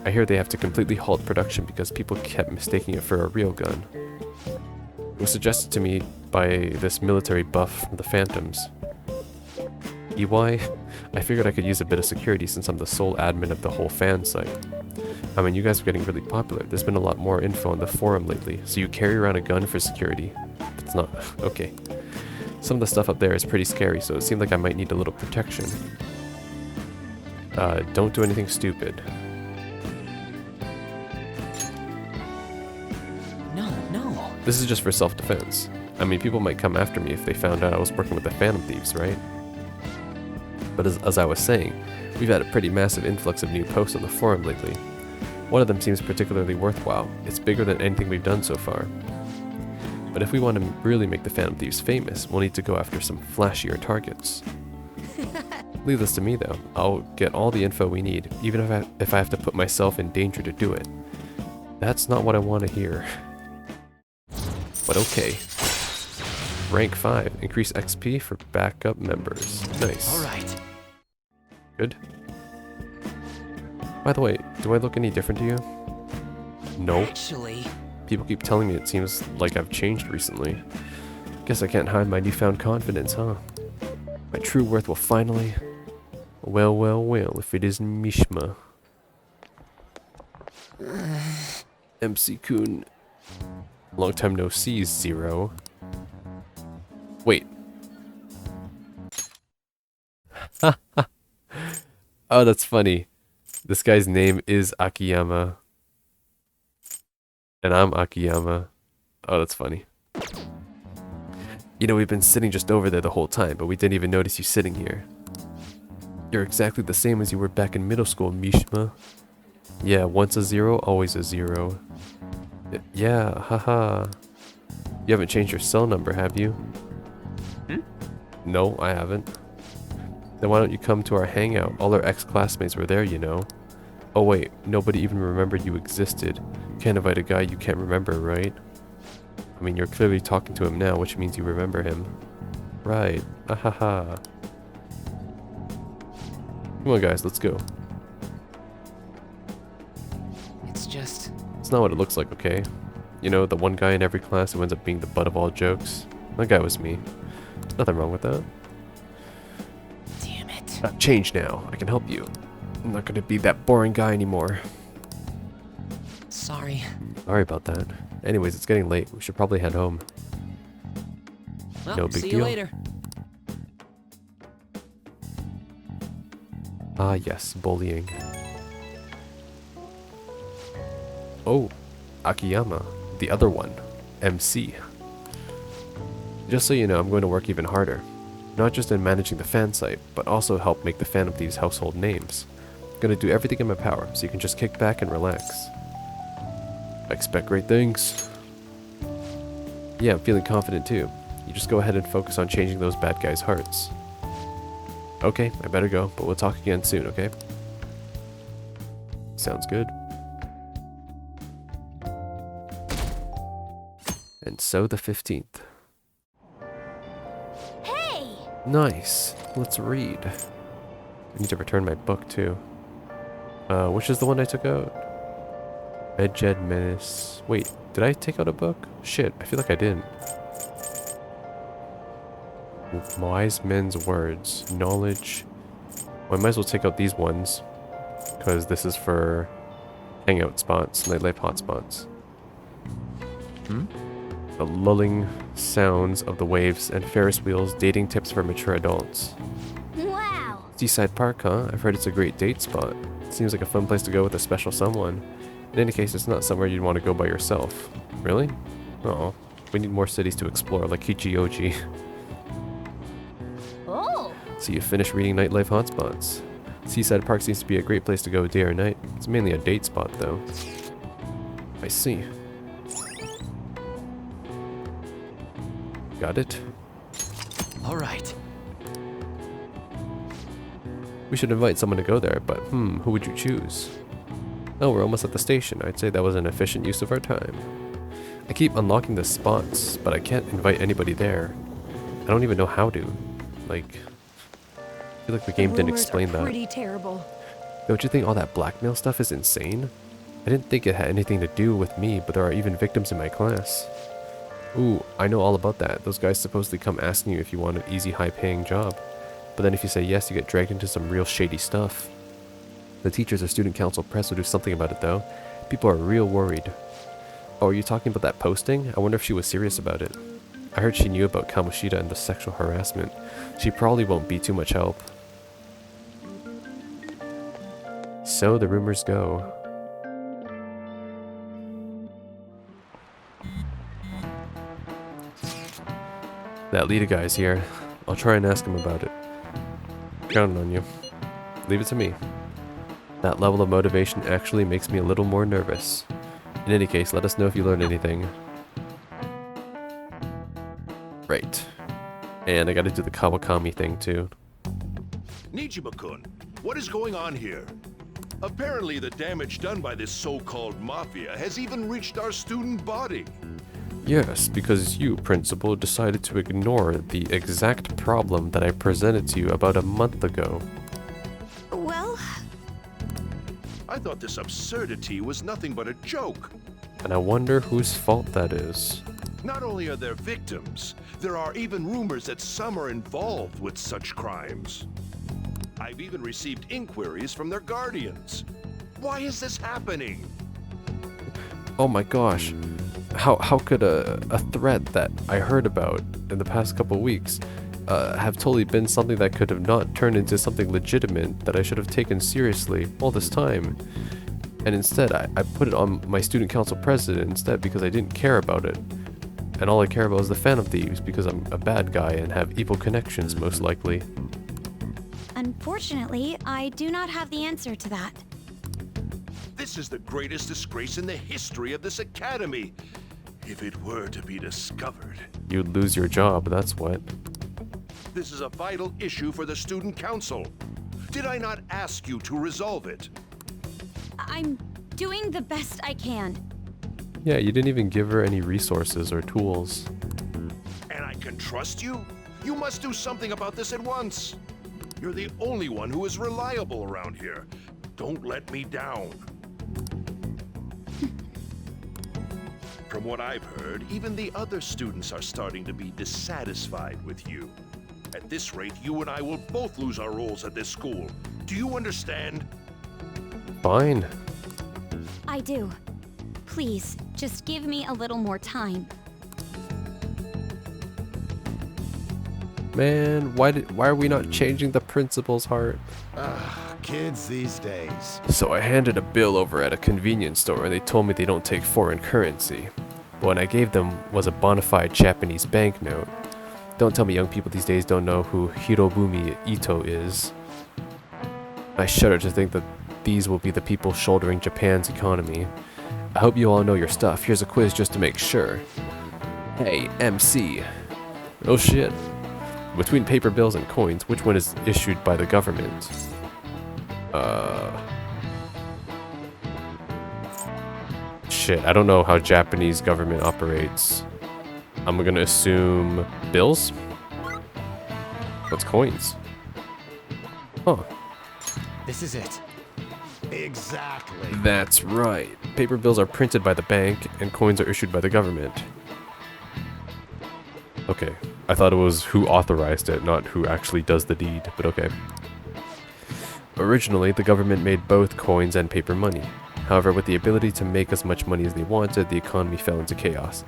I hear they have to completely halt production because people kept mistaking it for a real gun. It was suggested to me by this military buff from the Phantoms. EY? I figured I could use a bit of security since I'm the sole admin of the whole fan site. I mean, you guys are getting really popular. There's been a lot more info on the forum lately, so you carry around a gun for security. It's not... okay. Some of the stuff up there is pretty scary, so it seemed like I might need a little protection. Don't do anything stupid. No. This is just for self-defense. I mean, people might come after me if they found out I was working with the Phantom Thieves, right? But as I was saying, we've had a pretty massive influx of new posts on the forum lately. One of them seems particularly worthwhile. It's bigger than anything we've done so far. But if we want to really make the Phantom Thieves famous, we'll need to go after some flashier targets. Leave this to me though. I'll get all the info we need, even if I have to put myself in danger to do it. That's not what I want to hear. But okay. Rank 5. Increase XP for backup members. Nice. All right. Good. By the way, do I look any different to you? No. Actually, People keep telling me it seems like I've changed recently. Guess I can't hide my newfound confidence, huh? My true worth will finally... Well, well, well, if it isn't Mishima. MC-kun. Long time no see, Zero. Wait. Oh, that's funny. This guy's name is Akiyama. And I'm Akiyama. Oh, that's funny. You know, we've been sitting just over there the whole time, but we didn't even notice you sitting here. You're exactly the same as you were back in middle school, Mishima. Yeah, once a zero, always a zero. Yeah, haha. You haven't changed your cell number, have you? No, I haven't. Then why don't you come to our hangout? All our ex-classmates were there, you know. Oh wait, nobody even remembered you existed. Can't invite a guy you can't remember, right? I mean, you're clearly talking to him now, which means you remember him. Right, ahaha. Come on guys, let's go. it's just... It's not what it looks like, okay? You know, the one guy in every class who ends up being the butt of all jokes? That guy was me. Nothing wrong with that. Damn it. Change now. I can help you. I'm not gonna be that boring guy anymore. Sorry. Sorry about that. Anyways, it's getting late. We should probably head home. Well, No big see deal. you later. Ah, yes, bullying. Oh, Akiyama, the other one, MC. Just so you know, I'm going to work even harder. Not just in managing the fan site, but also help make the Phantom Thieves household names. I'm gonna do everything in my power, so you can just kick back and relax. I expect great things. Yeah, I'm feeling confident too. You just go ahead and focus on changing those bad guys' hearts. Okay, I better go, but we'll talk again soon, okay? Sounds good. And so the 15th. Hey! Nice. Let's read. I need to return my book too. Which is the one I took out? Medjed Menace. Wait, did I take out a book? Shit, I feel like I didn't. Wise men's words. Knowledge. Well, I might as well take out these ones. Because this is for hangout spots, nightlife hotspots. The lulling sounds of the waves and Ferris wheels, dating tips for mature adults. Wow! Seaside Park, huh? I've heard it's a great date spot. Seems like a fun place to go with a special someone. In any case, it's not somewhere you'd want to go by yourself. Really? Oh, we need more cities to explore, like Kichioji. Oh! So you finished reading nightlife hotspots. Seaside Park seems to be a great place to go day or night. It's mainly a date spot, though. I see. Got it? All right. We should invite someone to go there, but who would you choose? Oh, we're almost at the station. I'd say that was an efficient use of our time. I keep unlocking the spots, but I can't invite anybody there. I don't even know how to. Like, I feel like the game didn't explain that. Pretty terrible. Don't you think all that blackmail stuff is insane? I didn't think it had anything to do with me, but there are even victims in my class. Ooh, I know all about that. Those guys supposedly come asking you if you want an easy, high-paying job. But then if you say yes, you get dragged into some real shady stuff. The teachers or student council press will do something about it, though. People are real worried. Oh, are you talking about that posting? I wonder if she was serious about it. I heard she knew about Kamoshida and the sexual harassment. She probably won't be too much help. So the rumors go. That leader guy's here. I'll try and ask him about it. Counting on you. Leave it to me. That level of motivation actually makes me a little more nervous. In any case, let us know if you learn anything. Right. And I gotta do the Kawakami thing too. Nijima-kun, what is going on here? Apparently the damage done by this so-called mafia has even reached our student body. Yes, because you, Principal, decided to ignore the exact problem that I presented to you about a month ago. Well, I thought this absurdity was nothing but a joke. And I wonder whose fault that is. Not only are there victims, there are even rumors that some are involved with such crimes. I've even received inquiries from their guardians. Why is this happening? Oh my gosh. How could a threat that I heard about in the past couple weeks have totally been something that could have not turned into something legitimate that I should have taken seriously all this time? And instead, I put it on my student council president instead because I didn't care about it. And all I care about is the Phantom Thieves because I'm a bad guy and have evil connections, most likely. Unfortunately, I do not have the answer to that. This is the greatest disgrace in the history of this academy. If it were to be discovered. You'd lose your job, that's what. This is a vital issue for the student council. Did I not ask you to resolve it? I'm doing the best I can. Yeah, you didn't even give her any resources or tools. And I can trust you? You must do something about this at once. You're the only one who is reliable around here. Don't let me down. From what I've heard, even the other students are starting to be dissatisfied with you. At this rate, you and I will both lose our roles at this school. Do you understand? Fine. I do. Please, just give me a little more time. Man, why are we not changing the principal's heart? Kids these days. So I handed a bill over at a convenience store and they told me they don't take foreign currency. But what I gave them was a bona fide Japanese banknote. Don't tell me young people these days don't know who Hirobumi Ito is. I shudder to think that these will be the people shouldering Japan's economy. I hope you all know your stuff. Here's a quiz just to make sure. Hey, MC. Oh shit. Between paper bills and coins, which one is issued by the government? Shit, I don't know how Japanese government operates. I'm gonna assume bills? What's coins? Huh. This is it. Exactly. That's right. Paper bills are printed by the bank, and coins are issued by the government. Okay. I thought it was who authorized it, not who actually does the deed, but okay. Originally, the government made both coins and paper money. However, with the ability to make as much money as they wanted, the economy fell into chaos.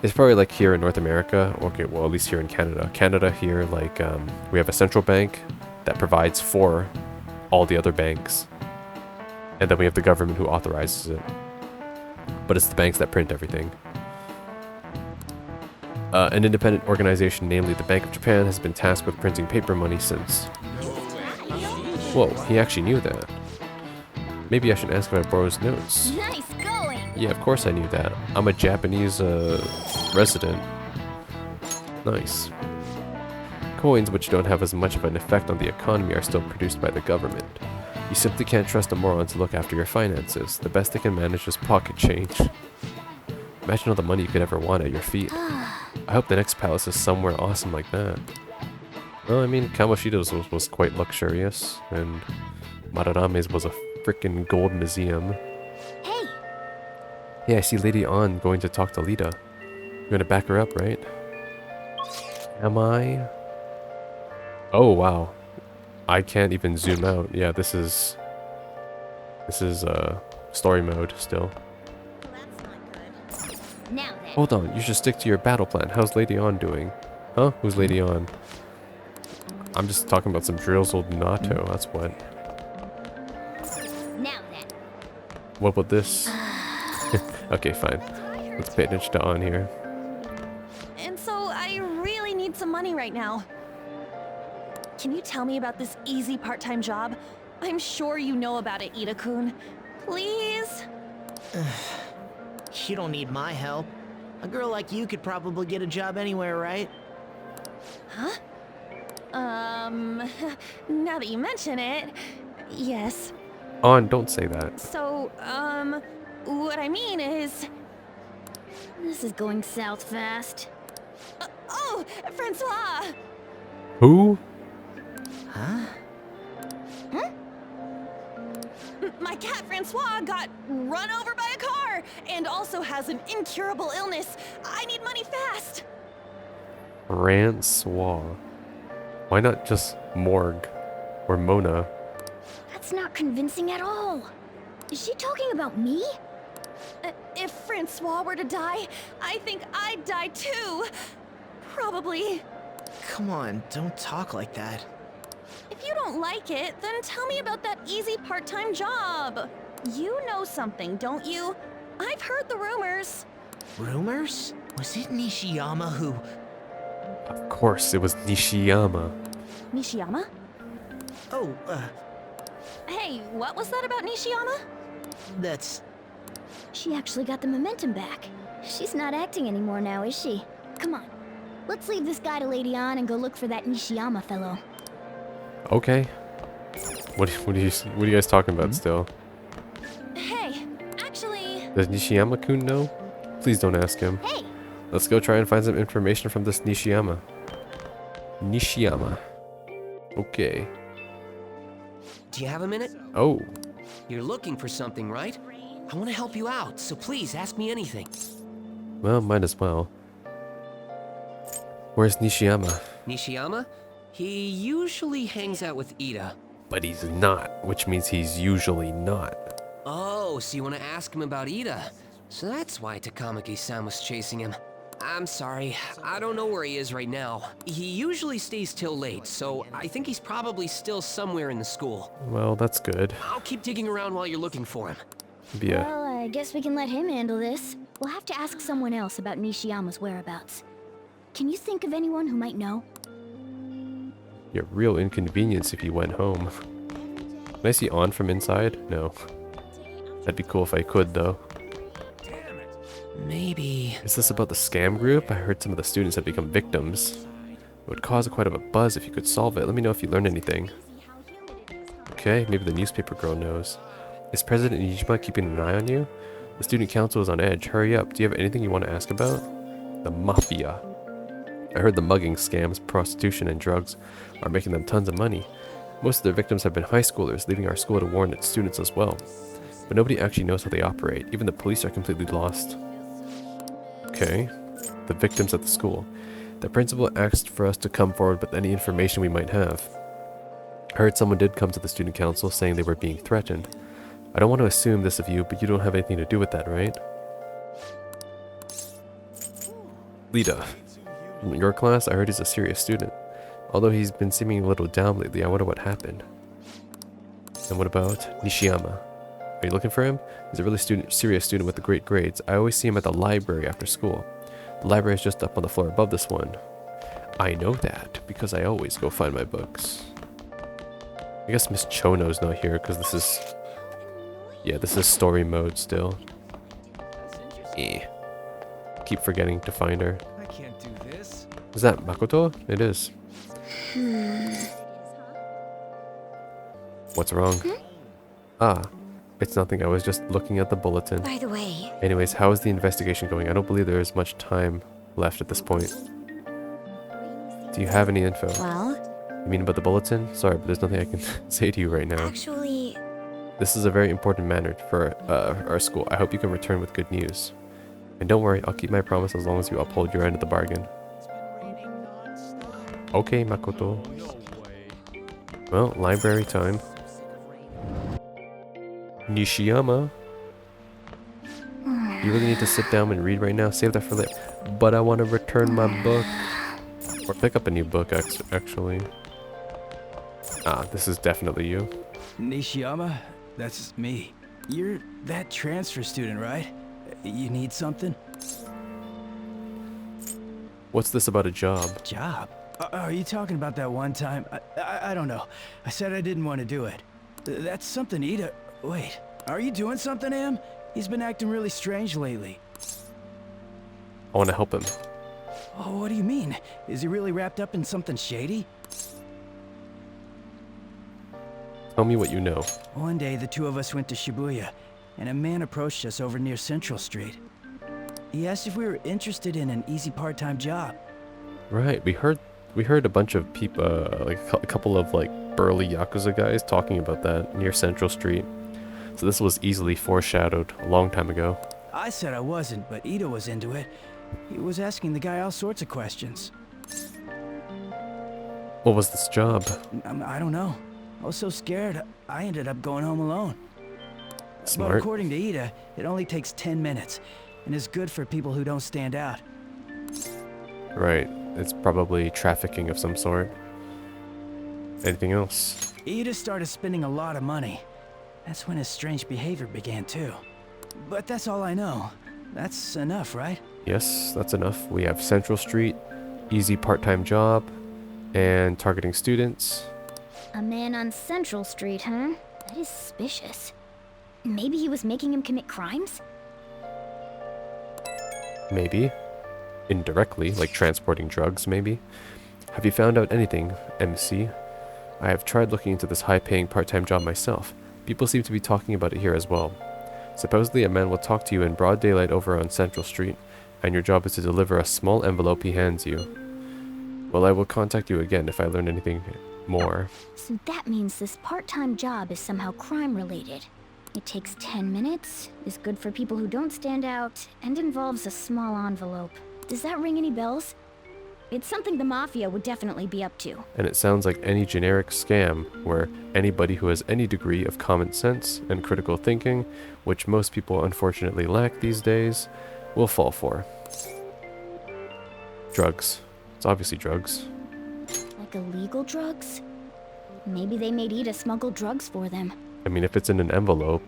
It's probably like here in North America, okay, well at least here in Canada. Canada here, like, we have a central bank that provides for all the other banks. And then we have the government who authorizes it. But it's the banks that print everything. An independent organization, namely the Bank of Japan, has been tasked with printing paper money since... Whoa, he actually knew that. Maybe I should ask if I borrow his notes. Nice going! Yeah, of course I knew that. I'm a Japanese, resident. Nice. Coins, which don't have as much of an effect on the economy, are still produced by the government. You simply can't trust a moron to look after your finances. The best they can manage is pocket change. Imagine all the money you could ever want at your feet. I hope the next palace is somewhere awesome like that. Well, I mean, Kamoshida's was quite luxurious, and Mararame's was a frickin' gold museum. Hey! Yeah, I see Lady An going to talk to Lita. You're gonna back her up, right? Am I? Oh, wow. I can't even zoom out. Yeah, this is story mode still. Now then. Hold on, you should stick to your battle plan. How's Lady On doing? Huh? Who's Lady On? I'm just talking about some drills old Nato, that's what. Now then. What about this? Okay, fine. Let's pay attention to On here. And so I really need some money right now. Can you tell me about this easy part-time job? I'm sure you know about it, Ida-kun. Please? You don't need my help. A girl like you could probably get a job anywhere, right? Huh? Now that you mention it, yes. On, don't say that. So, what I mean is... This is going south fast. Oh, Francois! Who? Huh? Huh? My cat Francois got run over by a car and also has an incurable illness. I need money fast. Francois. Why not just Morgue or Mona? That's not convincing at all. Is she talking about me? If Francois were to die, I think I'd die too. Probably. Come on, don't talk like that. If you don't like it, then tell me about that easy part-time job. You know something, don't you? I've heard the rumors. Rumors? Was it Nishiyama who... Of course, it was Nishiyama. Nishiyama? Oh, Hey, what was that about Nishiyama? that's... She actually got the momentum back. She's not acting anymore now, is she? Come on. Let's leave this guy to Lady On and go look for that Nishiyama fellow. Okay. What are you guys talking about still? Hey, actually... Does Nishiyama-kun know? Please don't ask him. Hey! Let's go try and find some information from this Nishiyama. Nishiyama. Okay. Do you have a minute? Oh. You're looking for something, right? I want to help you out, so please ask me anything. Well, might as well. Where's Nishiyama? Nishiyama? He usually hangs out with Ida. But he's not, which means he's usually not. Oh, so you want to ask him about Ida? So that's why Takamaki-san was chasing him. I'm sorry, I don't know where he is right now. He usually stays till late, so I think he's probably still somewhere in the school. Well, that's good. I'll keep digging around while you're looking for him. Well, I guess we can let him handle this. We'll have to ask someone else about Nishiyama's whereabouts. Can you think of anyone who might know? Be a real inconvenience if he went home. Can I see On from inside? No. That'd be cool if I could, though. Maybe... Is this about the scam group? I heard some of the students had become victims. It would cause quite of a buzz if you could solve it. Let me know if you learned anything. Okay, maybe the newspaper girl knows. Is President Nijima keeping an eye on you? The student council is on edge. Hurry up. Do you have anything you want to ask about? The mafia. I heard the mugging, scams, prostitution, and drugs are making them tons of money. Most of their victims have been high schoolers, leaving our school to warn its students as well. But nobody actually knows how they operate. Even the police are completely lost. Okay. The victims at the school. The principal asked for us to come forward with any information we might have. I heard someone did come to the student council saying they were being threatened. I don't want to assume this of you, but you don't have anything to do with that, right? Lita. From your class, I heard he's a serious student. Although he's been seeming a little down lately, I wonder what happened. And what about Nishiyama? Are you looking for him? He's a really serious student with the great grades. I always see him at the library after school. The library is just up on the floor above this one. I know that, because I always go find my books. I guess Miss Chono's not here, because this is... Yeah, this is story mode still. Keep forgetting to find her. I can't do this. Is that Makoto? It is. What's wrong? Ah, it's nothing. I was just looking at the bulletin. By the way... Anyways, how is the investigation going? I don't believe there is much time left at this point. Do you have any info? Well? You mean about the bulletin? Sorry, but there's nothing I can say to you right now. Actually... This is a very important matter for our school. I hope you can return with good news. And don't worry, I'll keep my promise as long as you uphold your end of the bargain. Okay, Makoto. Well, library time. Nishiyama. You really need to sit down and read right now? Save that for later. But I want to return my book. Or pick up a new book, actually. Ah, this is definitely you. Nishiyama? That's me. You're that transfer student, right? You need something? What's this about a job? Job? Are you talking about that one time? I don't know. I said I didn't want to do it. That's something Ida... Wait, are you doing something to him? He's been acting really strange lately. I want to help him. Oh, what do you mean? Is he really wrapped up in something shady? Tell me what you know. One day, the two of us went to Shibuya, and a man approached us over near Central Street. He asked if we were interested in an easy part-time job. Right, we heard a bunch of people, like a couple of like burly Yakuza guys talking about that near Central Street. So this was easily foreshadowed a long time ago. I said I wasn't, but Ida was into it. He was asking the guy all sorts of questions. What was this job? I don't know. I was so scared, I ended up going home alone. Smart. But according to Ida, it only takes 10 minutes, and is good for people who don't stand out. Right. It's probably trafficking of some sort. Anything else? Ida started spending a lot of money. That's when his strange behavior began too. But that's all I know. That's enough, right? Yes, that's enough. We have Central Street, easy part-time job, and targeting students. A man on Central Street, huh? That is suspicious. Maybe he was making him commit crimes? Maybe. Indirectly, like transporting drugs, maybe. Have you found out anything, MC? I have tried looking into this high-paying part-time job myself. People seem to be talking about it here as well. Supposedly a man will talk to you in broad daylight over on Central Street, and your job is to deliver a small envelope he hands you. Well, I will contact you again if I learn anything more. So that means this part-time job is somehow crime-related. It takes 10 minutes, is good for people who don't stand out, and involves a small envelope. Does that ring any bells? It's something the Mafia would definitely be up to. And it sounds like any generic scam where anybody who has any degree of common sense and critical thinking, which most people unfortunately lack these days, will fall for. Drugs. It's obviously drugs. Like illegal drugs? Maybe they made Ida smuggle drugs for them. I mean, if it's in an envelope,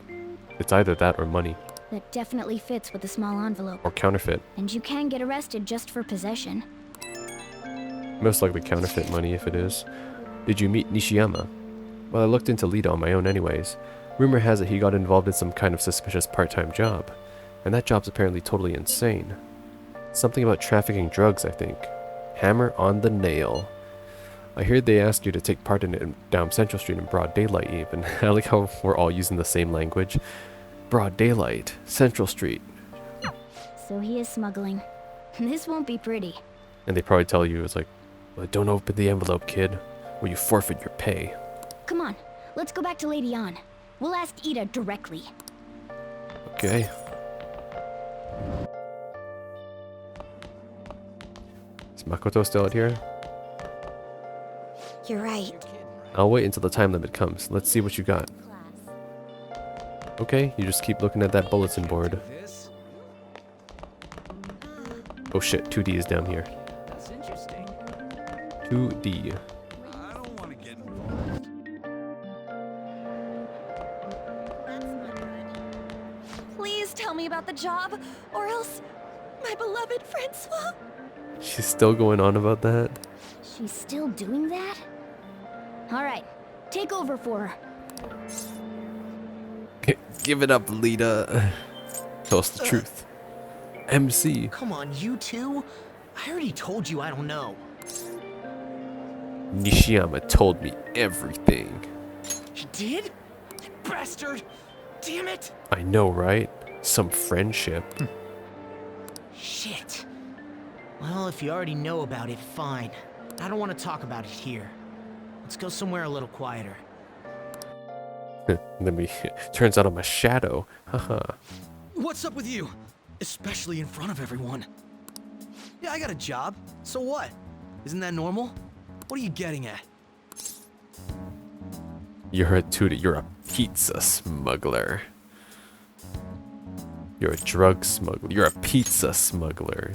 it's either that or money. That definitely fits with a small envelope. Or counterfeit. And you can get arrested just for possession. Most likely counterfeit money if it is. Did you meet Nishiyama? Well, I looked into Lita on my own anyways. Rumor has it he got involved in some kind of suspicious part-time job. And that job's apparently totally insane. Something about trafficking drugs, I think. Hammer on the nail. I heard they asked you to take part in it down Central Street in broad daylight even. I like how we're all using the same language. Broad daylight. Central Street. So he is smuggling. This won't be pretty. And they probably tell you, it's like, well, don't open the envelope, kid, or you forfeit your pay. Come on, let's go back to Lady An. We'll ask Ida directly. Okay. Is Makoto still out here? You're right. I'll wait until the time limit comes. Let's see what you got. Okay, you just keep looking at that bulletin board. Oh shit, 2D is down here. 2D. I don't want to get involved. Please tell me about the job, or else my beloved Francois. She's still going on about that? She's still doing that? Alright, take over for her. Give it up, Lita. Tell us the truth. MC. Come on, you two? I already told you I don't know. Nishiyama told me everything. He did? Bastard! Damn it! I know, right? Some friendship. Shit. Well, if you already know about it, fine. I don't want to talk about it here. Let's go somewhere a little quieter. Then we turns out I'm a shadow. Haha. What's up with you? Especially in front of everyone. Yeah, I got a job. So what? Isn't that normal? What are you getting at? You're a tutor. You're a pizza smuggler. You're a drug smuggler. You're a pizza smuggler.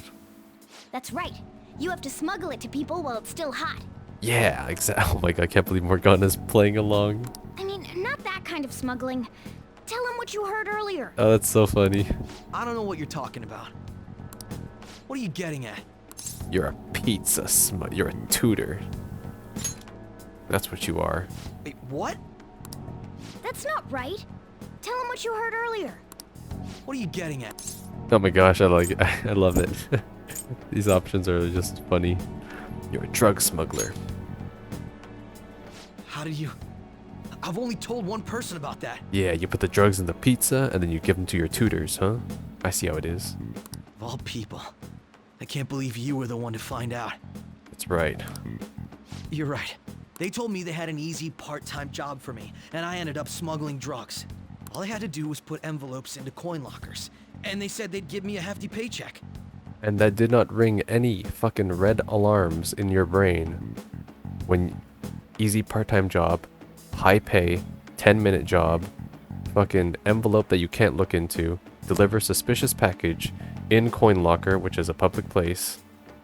That's right. You have to smuggle it to people while it's still hot. Yeah, exactly. Oh my god, I can't believe Morgana's playing along. I mean, not that kind of smuggling. Tell him what you heard earlier. Oh, that's so funny. I don't know what you're talking about. What are you getting at? You're a pizza smuggler. You're a tutor. That's what you are. Wait, what? That's not right. Tell him what you heard earlier. What are you getting at? Oh my gosh, I like it. I love it. These options are just funny. You're a drug smuggler. How did you... I've only told one person about that. Yeah, you put the drugs in the pizza and then you give them to your tutors, huh? I see how it is. Of all people, I can't believe you were the one to find out. That's right. You're right. They told me they had an easy part-time job for me, and I ended up smuggling drugs. All I had to do was put envelopes into coin lockers, and they said they'd give me a hefty paycheck. And that did not ring any fucking red alarms in your brain when easy part-time job, high pay, 10-minute job, fucking envelope that you can't look into, deliver suspicious package in coin locker, which is a public place.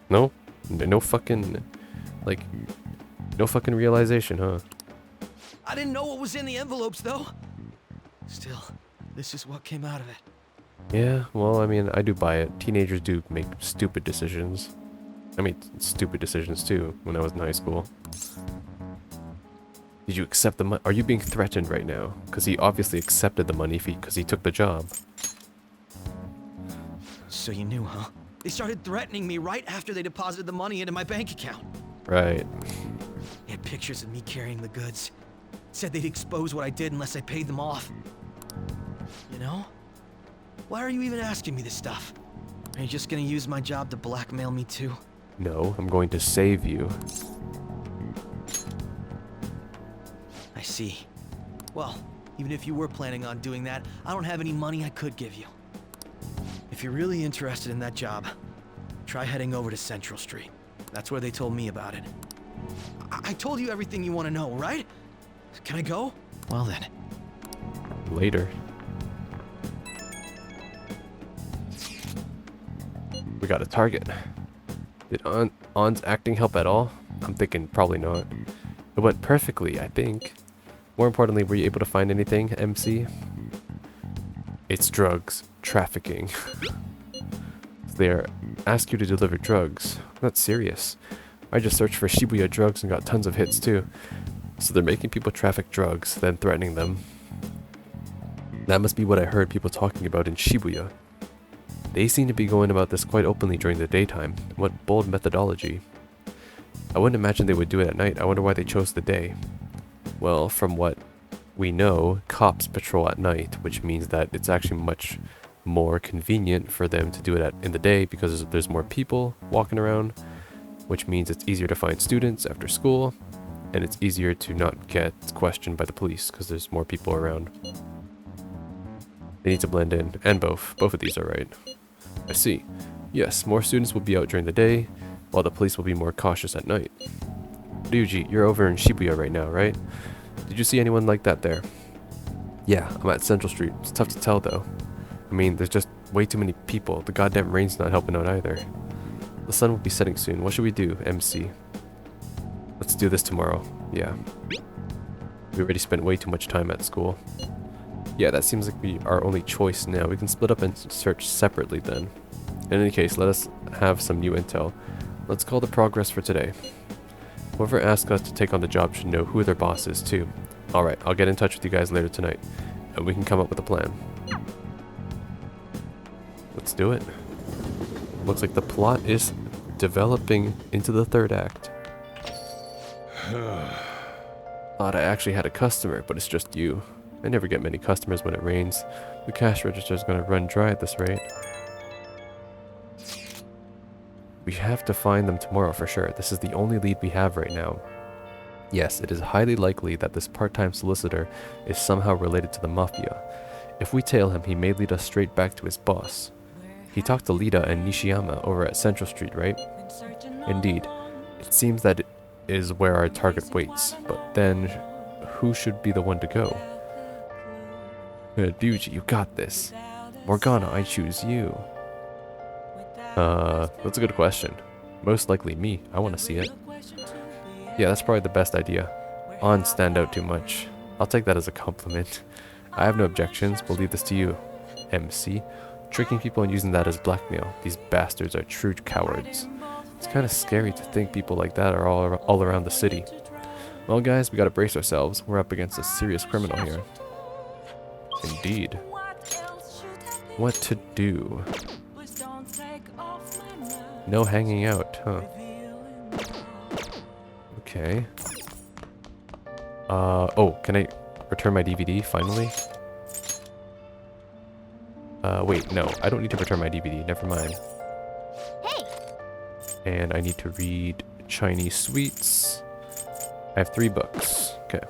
No? No fucking, like, no fucking realization, huh? I didn't know what was in the envelopes, though. Still, this is what came out of it. Yeah, well, I mean, I do buy it. Teenagers do make stupid decisions. I mean, stupid decisions too, when I was in high school. Did you accept the money? Are you being threatened right now? Because he obviously accepted the money because he took the job. So you knew, huh? They started threatening me right after they deposited the money into my bank account. Right. They had pictures of me carrying the goods. Said they'd expose what I did unless I paid them off. You know? Why are you even asking me this stuff? Are you just gonna use my job to blackmail me too? No, I'm going to save you. I see. Well, even if you were planning on doing that, I don't have any money I could give you. If you're really interested in that job, try heading over to Central Street. That's where they told me about it. I told you everything you want to know, right? Can I go? Well then. Later. We got a target. Did On's acting help at all? I'm thinking probably not. It went perfectly, I think. More importantly, were you able to find anything, MC? It's drugs. Trafficking. They ask you to deliver drugs. That's serious. I just searched for Shibuya drugs and got tons of hits too. So they're making people traffic drugs, then threatening them. That must be what I heard people talking about in Shibuya. They seem to be going about this quite openly during the daytime. What bold methodology. I wouldn't imagine they would do it at night. I wonder why they chose the day. Well, from what we know, cops patrol at night, which means that it's actually much more convenient for them to do it in the day because there's more people walking around, which means it's easier to find students after school, and it's easier to not get questioned by the police because there's more people around. They need to blend in, and both of these are right. I see. Yes, more students will be out during the day, while the police will be more cautious at night. Ryuji, you're over in Shibuya right now, right? Did you see anyone like that there? Yeah, I'm at Central Street. It's tough to tell though. I mean, there's just way too many people. The goddamn rain's not helping out either. The sun will be setting soon. What should we do, MC? Let's do this tomorrow. Yeah. We already spent way too much time at school. Yeah, that seems like our only choice now. We can split up and search separately then. In any case, let us have some new intel. Let's call the progress for today. Whoever asks us to take on the job should know who their boss is too. Alright, I'll get in touch with you guys later tonight, and we can come up with a plan. Let's do it. Looks like the plot is developing into the third act. Thought I actually had a customer, but it's just you. I never get many customers when it rains. The cash register is going to run dry at this rate. We have to find them tomorrow for sure. This is the only lead we have right now. Yes, it is highly likely that this part-time solicitor is somehow related to the Mafia. If we tail him, he may lead us straight back to his boss. He talked to Lida and Nishiyama over at Central Street, right? Indeed. It seems that it is where our target waits, but then who should be the one to go? Ryuji, you got this. Morgana, I choose you. That's a good question. Most likely me. I want to see it. Yeah, that's probably the best idea. On stand out too much. I'll take that as a compliment. I have no objections. We'll leave this to you, MC. Tricking people and using that as blackmail. These bastards are true cowards. It's kind of scary to think people like that are all around the city. Well, guys, we gotta brace ourselves. We're up against a serious criminal here. Indeed. What to do? No hanging out, huh? Okay. Oh, can I return my DVD finally? Wait, no, I don't need to return my DVD, never mind. Hey! And I need to read Chinese Sweets. I have 3 books. Okay.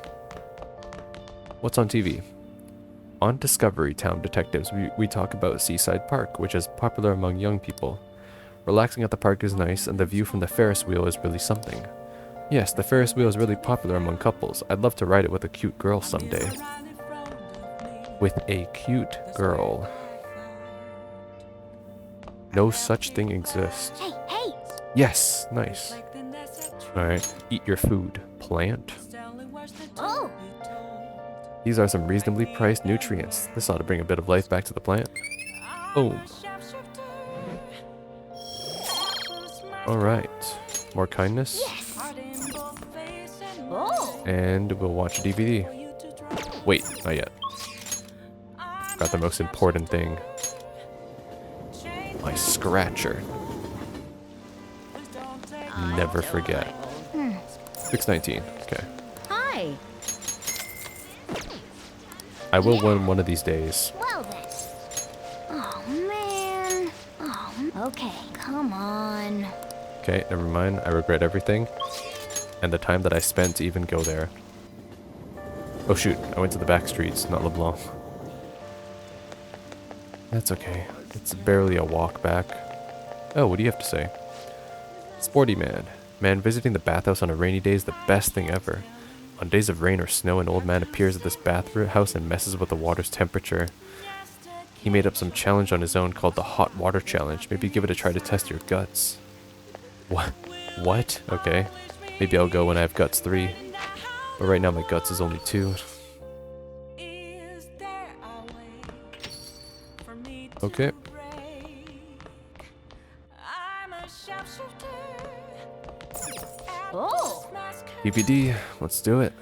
What's on TV? On Discovery Town Detectives, we talk about Seaside Park, which is popular among young people. Relaxing at the park is nice, and the view from the Ferris wheel is really something. Yes, the Ferris wheel is really popular among couples. I'd love to ride it with a cute girl someday. With a cute girl. No such thing exists. Hey, hey! Yes, nice. Alright, eat your food. Plant. Oh! These are some reasonably priced nutrients. This ought to bring a bit of life back to the plant. Boom. Alright. More kindness. Yes! Oh! And we'll watch a DVD. Wait, not yet. Got the most important thing. My scratcher. Never forget. 619. Okay. Hi. I will win one of these days. Well then. Oh, man. Oh, okay, come on. Okay, never mind. I regret everything. And the time that I spent to even go there. Oh shoot, I went to the back streets, not LeBlanc. That's okay. It's barely a walk back. Oh, what do you have to say? Sporty man. Man, visiting the bathhouse on a rainy day is the best thing ever. On days of rain or snow, an old man appears at this bathhouse and messes with the water's temperature. He made up some challenge on his own called the Hot Water Challenge. Maybe give it a try to test your guts. What? What? Okay. Maybe I'll go when I have guts 3. But right now my guts is only 2. Okay. Oh! DVD, let's do it.